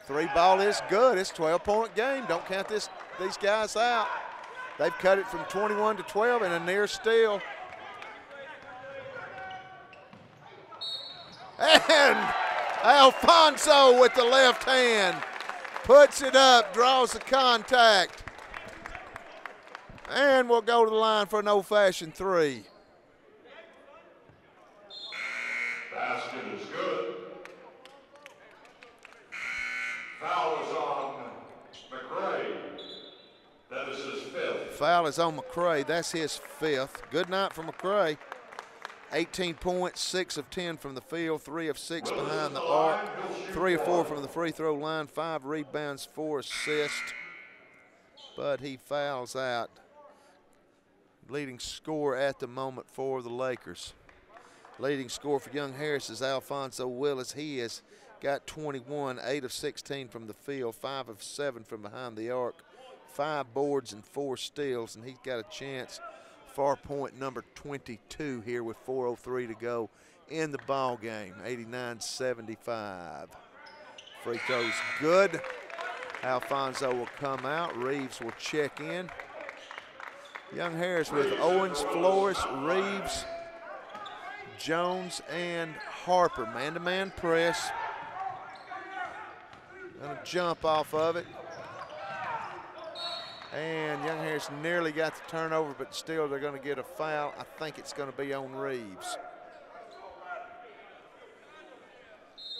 Three ball is good. It's a 12-point game. Don't count these guys out. They've cut it from 21 to 12 and a near steal. And Alfonso with the left hand puts it up, draws the contact. And we'll go to the line for an old-fashioned three. Basket is good. Foul is on McRae. That is his fifth. Foul is on McRae. That's his fifth. Good night for McRae. 18 points, 6 of 10 from the field, 3 of 6 behind the arc, 3 of 4 from the free throw line, 5 rebounds, 4 assists. But he fouls out. Leading scorer at the moment for the Lakers. Leading scorer for Young Harris is Alfonso Willis. He has got 21, 8 of 16 from the field, 5 of 7 from behind the arc, 5 boards and 4 steals, and he's got a chance for point number 22 here with 4:03 to go in the ball game. 89-75. Free throw's good. Alfonso will come out. Reeves will check in. Young Harris with Owens, Flores, Reeves, Jones, and Harper. Man-to-man press. Gonna jump off of it. And Young Harris nearly got the turnover, but still they're going to get a foul. I think it's going to be on Reeves.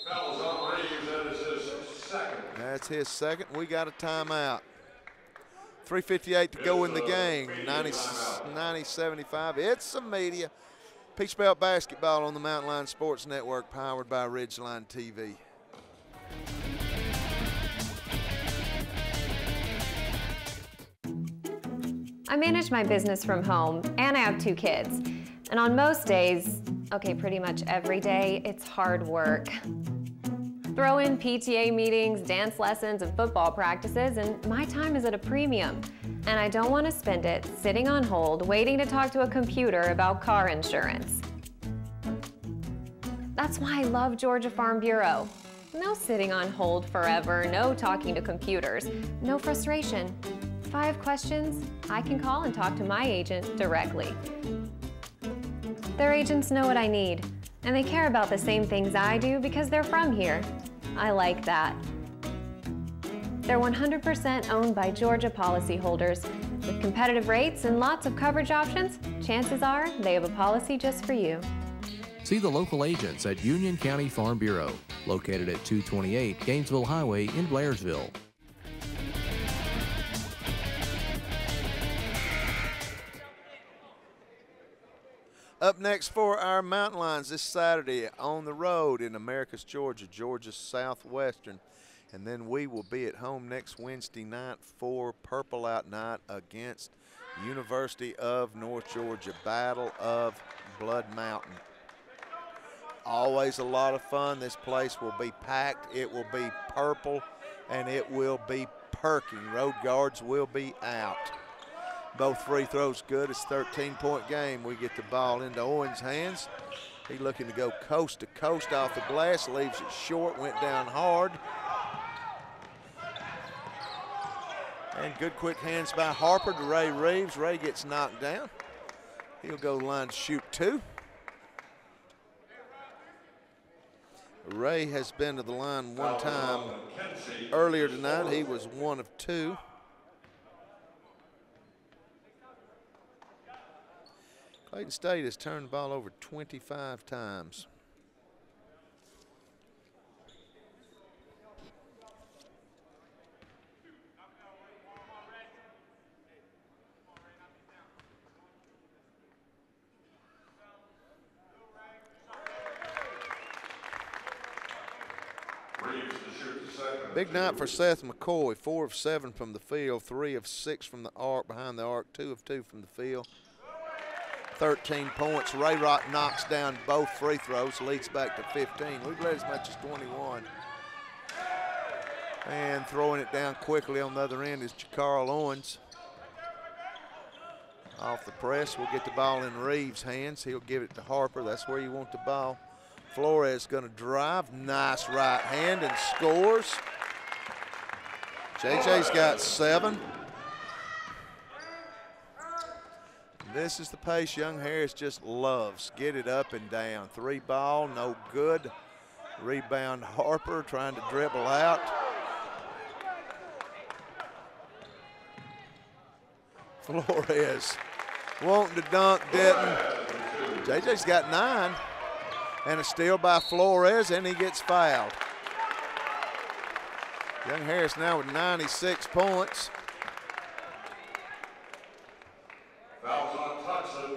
Foul's on Reeves. That is his second. That's his second. We got a timeout. 3:58 to go in the game. 90-75. It's some media. Peach Belt basketball on the Mountain Line Sports Network, powered by Ridgeline TV. I manage my business from home, and I have 2 kids. And on most days, okay, pretty much every day, it's hard work. Throw in PTA meetings, dance lessons, and football practices, and my time is at a premium. And I don't want to spend it sitting on hold, waiting to talk to a computer about car insurance. That's why I love Georgia Farm Bureau. No sitting on hold forever, no talking to computers, no frustration. 5 questions, I can call and talk to my agent directly. Their agents know what I need, and they care about the same things I do because they're from here. I like that. They're 100% owned by Georgia policyholders. With competitive rates and lots of coverage options, chances are they have a policy just for you. See the local agents at Union County Farm Bureau, located at 228 Gainesville Highway in Blairsville. Up next for our Mountain Lions this Saturday on the road in Americus, Georgia, Georgia's Southwestern. And then we will be at home next Wednesday night for Purple Out Night against University of North Georgia. Battle of Blood Mountain. Always a lot of fun. This place will be packed. It will be purple, and it will be perking. Road guards will be out. Both free throws good. It's a 13-point game. We get the ball into Owen's hands. He's looking to go coast to coast off the glass, leaves it short, went down hard. And good quick hands by Harper to Ray Reeves. Ray gets knocked down. He'll go line to shoot 2. Ray has been to the line one time earlier tonight. He was 1 of 2. Clayton State has turned the ball over 25 times. Big night for Seth McCoy, 4 of 7 from the field, 3 of 6 from the arc, behind the arc, 2 of 2 from the field. 13 points. Ray Rock knocks down both free throws, leads back to 15. We've led as much as 21. And throwing it down quickly on the other end is Jacarl Owens. Off the press, we'll get the ball in Reeves' hands. He'll give it to Harper. That's where you want the ball. Flores going to drive. Nice right hand and scores. JJ's got 7. This is the pace Young Harris just loves. Get it up and down. 3 ball, no good. Rebound Harper trying to dribble out. Flores wanting to dunk, didn't. JJ's got 9. And a steal by Flores, and he gets fouled. Young Harris now with 96 points. Fouls on Tuxson.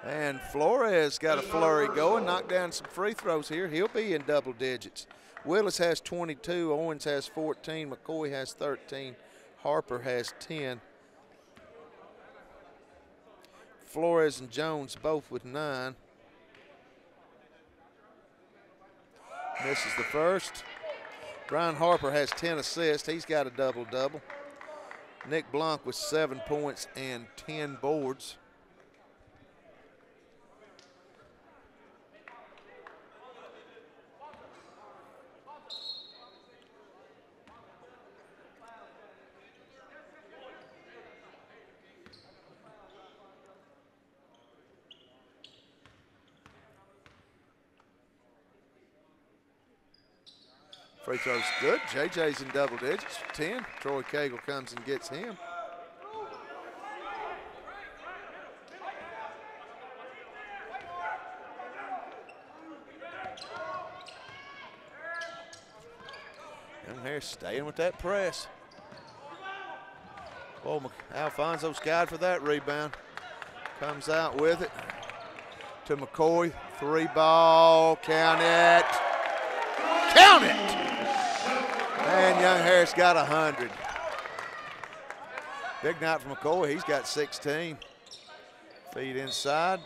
And Flores got a flurry going, knocked down some free throws here. He'll be in double digits. Willis has 22, Owens has 14, McCoy has 13, Harper has 10. Flores and Jones both with 9. Misses the first. Brian Harper has 10 assists. He's got a double-double. Nick Blanc with 7 points and 10 boards. Free throw's good. JJ's in double digits, 10. Troy Cagle comes and gets him. Young Harris staying with that press. Oh, Alfonso's got for that rebound. Comes out with it to McCoy. 3 ball, count it. Count it! And Young Harris got 100. Big night for McCoy. He's got 16. Feed inside.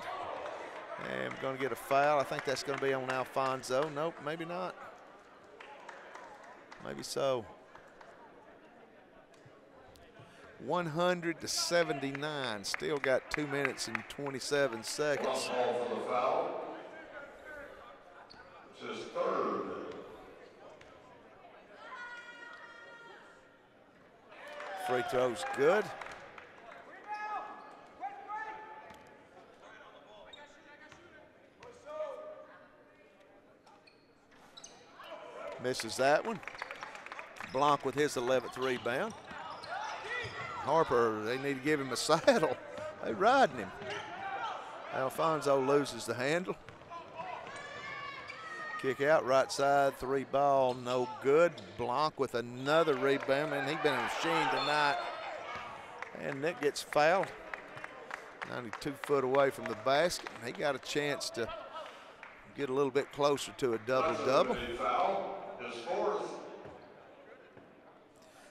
And we're going to get a foul. I think that's going to be on Alfonso. Nope, maybe not. Maybe so. 100 to 79. Still got 2 minutes and 27 seconds. Call for the foul. It's his 3rd. Free throw's good. Misses that one. Blanc with his 11th rebound. Harper, they need to give him a saddle. They riding him. Alfonso loses the handle. Kick out right side, 3 ball, no good. Blanc with another rebound, and he's been a machine tonight. And Nick gets fouled. 92 foot away from the basket. He got a chance to get a little bit closer to a double-double.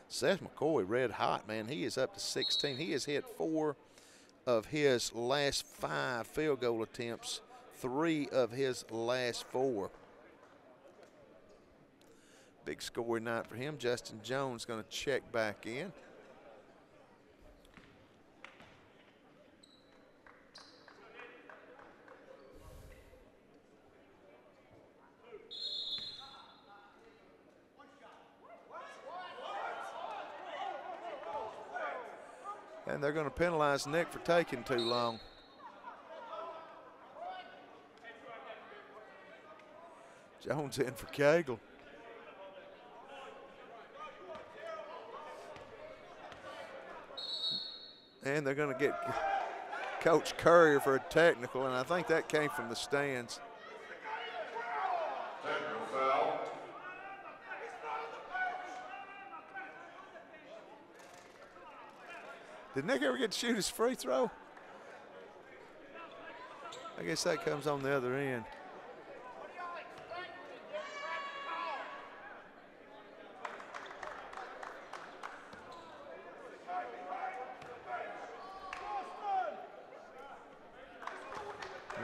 Seth McCoy red hot, man. He is up to 16. He has hit 4 of his last 5 field goal attempts, 3 of his last 4. Big scoring night for him. Justin Jones going to check back in. And they're going to penalize Nick for taking too long. Jones in for Cagle. And they're going to get Coach Currier for a technical, and I think that came from the stands. Technical foul. Did Nick ever get to shoot his free throw? I guess that comes on the other end.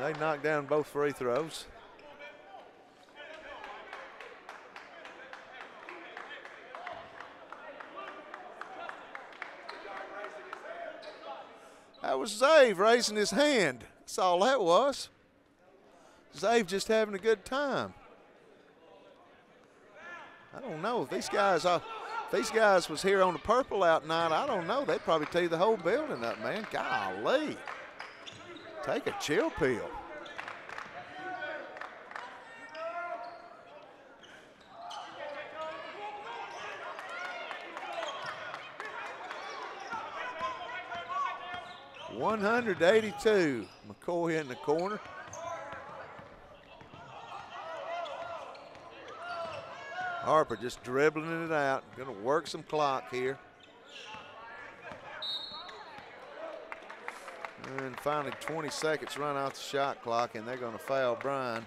They knocked down both free throws. That was Zave raising his hand. That's all that was. Zave just having a good time. I don't know if these guys was here on the purple out night. I don't know. They'd probably tee the whole building up, man. Golly. Take a chill pill. .182. McCoy in the corner. Harper just dribbling it out. Going to work some clock here. And finally 20 seconds run out the shot clock, and they're going to foul Brian.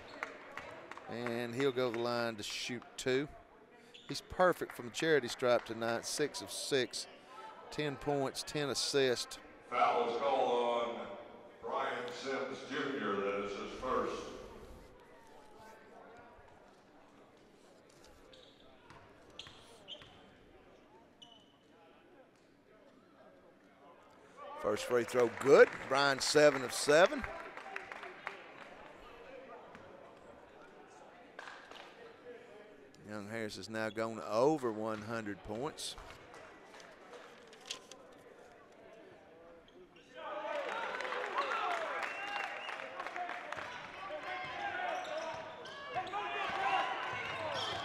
And he'll go to the line to shoot 2. He's perfect from the charity stripe tonight, 6 of 6, 10 points, 10 assists. Foul is called on Brian Sims Jr. That is his first. First free throw good. Brian 7 of 7. Young Harris is now going over 100 points.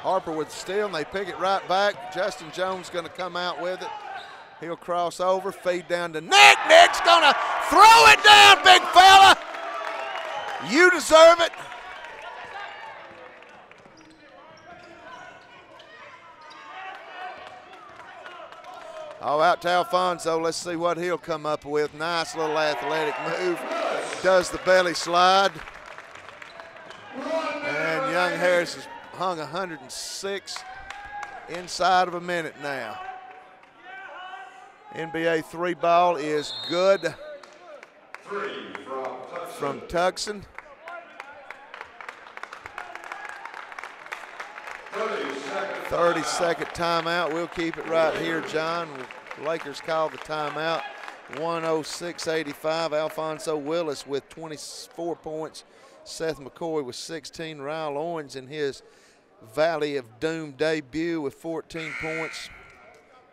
Harper with the steal, and they pick it right back. Justin Jones going to come out with it. He'll cross over, feed down to Nick. Nick's going to throw it down, big fella. You deserve it. Oh, out to Alfonso. Let's see what he'll come up with. Nice little athletic move. Does the belly slide. And Young Harris has hung 106 inside of a minute now. NBA 3 ball is good. 3 from Tucson. 30-second timeout. We'll keep it right here, John. Lakers call the timeout. 106-85. Alfonso Willis with 24 points. Seth McCoy with 16. Ryle Owens in his Valley of Doom debut with 14 points.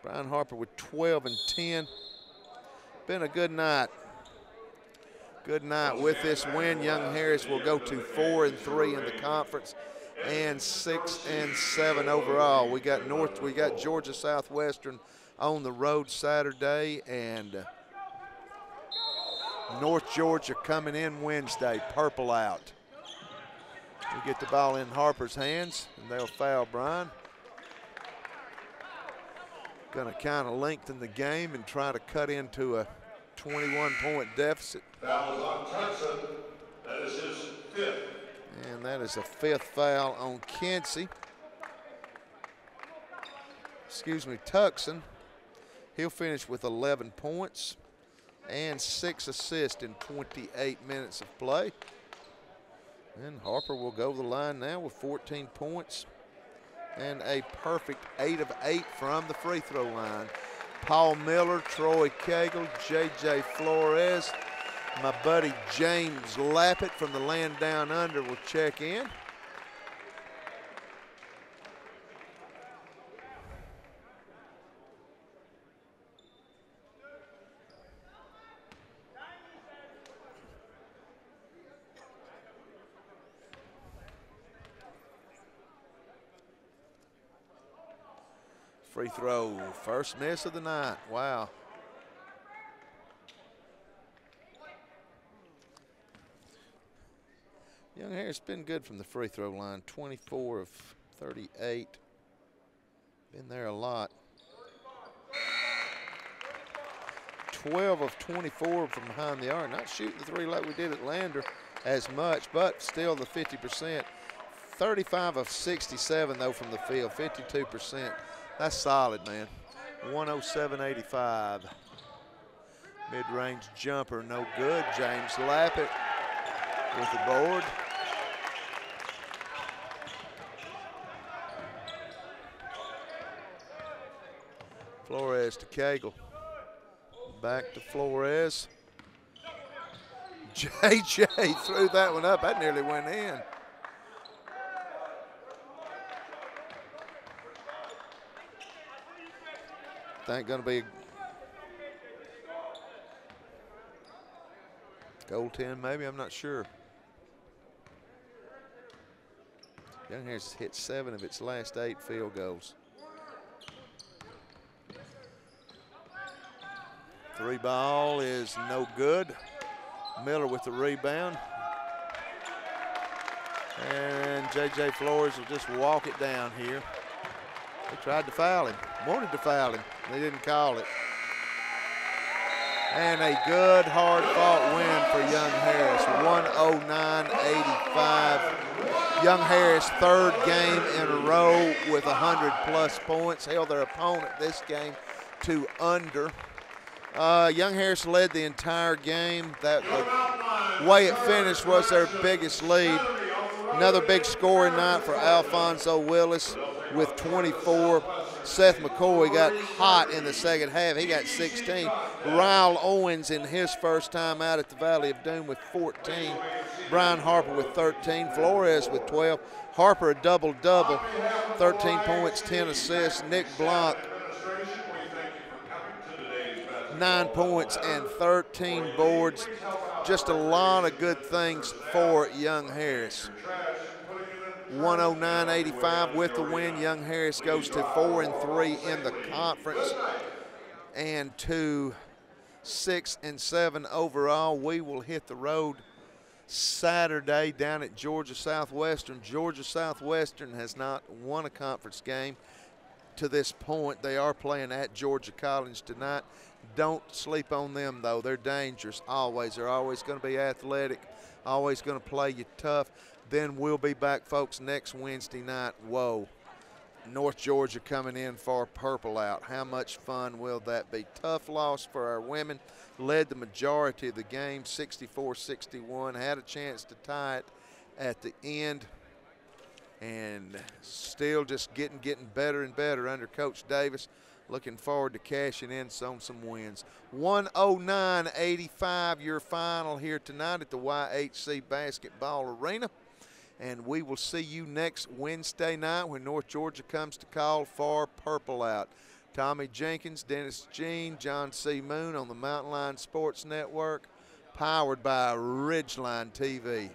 Brian Harper with 12 and 10. Been a good night. Good night with this win. Young Harris will go to 4 and 3 in the conference and 6 and 7 overall. We got Georgia Southwestern on the road Saturday, and North Georgia coming in Wednesday, purple out. We get the ball in Harper's hands, and they'll foul Brian. Going to kind of lengthen the game and try to cut into a 21-point deficit. That was on Tucson. That is his 5th. And that is a 5th foul on Kinsey. Excuse me, Tucson. He'll finish with 11 points. and 6 assists in 28 minutes of play. And Harper will go to the line now with 14 points and a perfect 8 of 8 from the free throw line. Paul Miller, Troy Cagle, J.J. Flores, my buddy James Lappett from the Land Down Under will check in. Free throw, first miss of the night. Wow. Young Harris been good from the free throw line, 24 of 38. Been there a lot. 12 of 24 from behind the arc. Not shooting the three like we did at Lander as much, but still the 50%. 35 of 67 though from the field, 52%. That's solid, man. 107.85. Mid-range jumper, no good. James Lappett with the board. Flores to Cagle. Back to Flores. JJ threw that one up. That nearly went in. Think going to be goaltend maybe, I'm not sure. Young Harris hit 7 of its last 8 field goals. 3 ball is no good. Miller with the rebound. And J.J. Flores will just walk it down here. They tried to foul him, wanted to foul him. They didn't call it. And a good, hard-fought win for Young Harris, 109-85. Young Harris, 3rd game in a row with 100-plus points. Held their opponent this game to under. Young Harris led the entire game. The way it finished was their biggest lead. Another big scoring night for Alfonso Willis with 24. Seth McCoy got hot in the second half. He got 16. Ryle Owens in his first time out at the Valley of Doom with 14. Brian Harper with 13. Flores with 12. Harper a double-double, 13 points, 10 assists. Nick Blanc, 9 points and 13 boards. Just a lot of good things for Young Harris. 109-85 with the win. Young Harris goes to 4-3 in the conference and to 6-7 overall. We will hit the road Saturday down at Georgia Southwestern. Georgia Southwestern has not won a conference game to this point. They are playing at Georgia College tonight. Don't sleep on them, though. They're dangerous always. They're always going to be athletic, always going to play you tough. Then we'll be back, folks, next Wednesday night. Whoa, North Georgia coming in for Purple Out. How much fun will that be? Tough loss for our women. Led the majority of the game, 64-61. Had a chance to tie it at the end. And still just getting better and better under Coach Davis. Looking forward to cashing in on some wins. 109-85, your final here tonight at the YHC Basketball Arena. And we will see you next Wednesday night when North Georgia comes to call for Purple Out. Tommy Jenkins, Dennis Jean, John C. Moon on the Mountain Line Sports Network, powered by Ridgeline TV.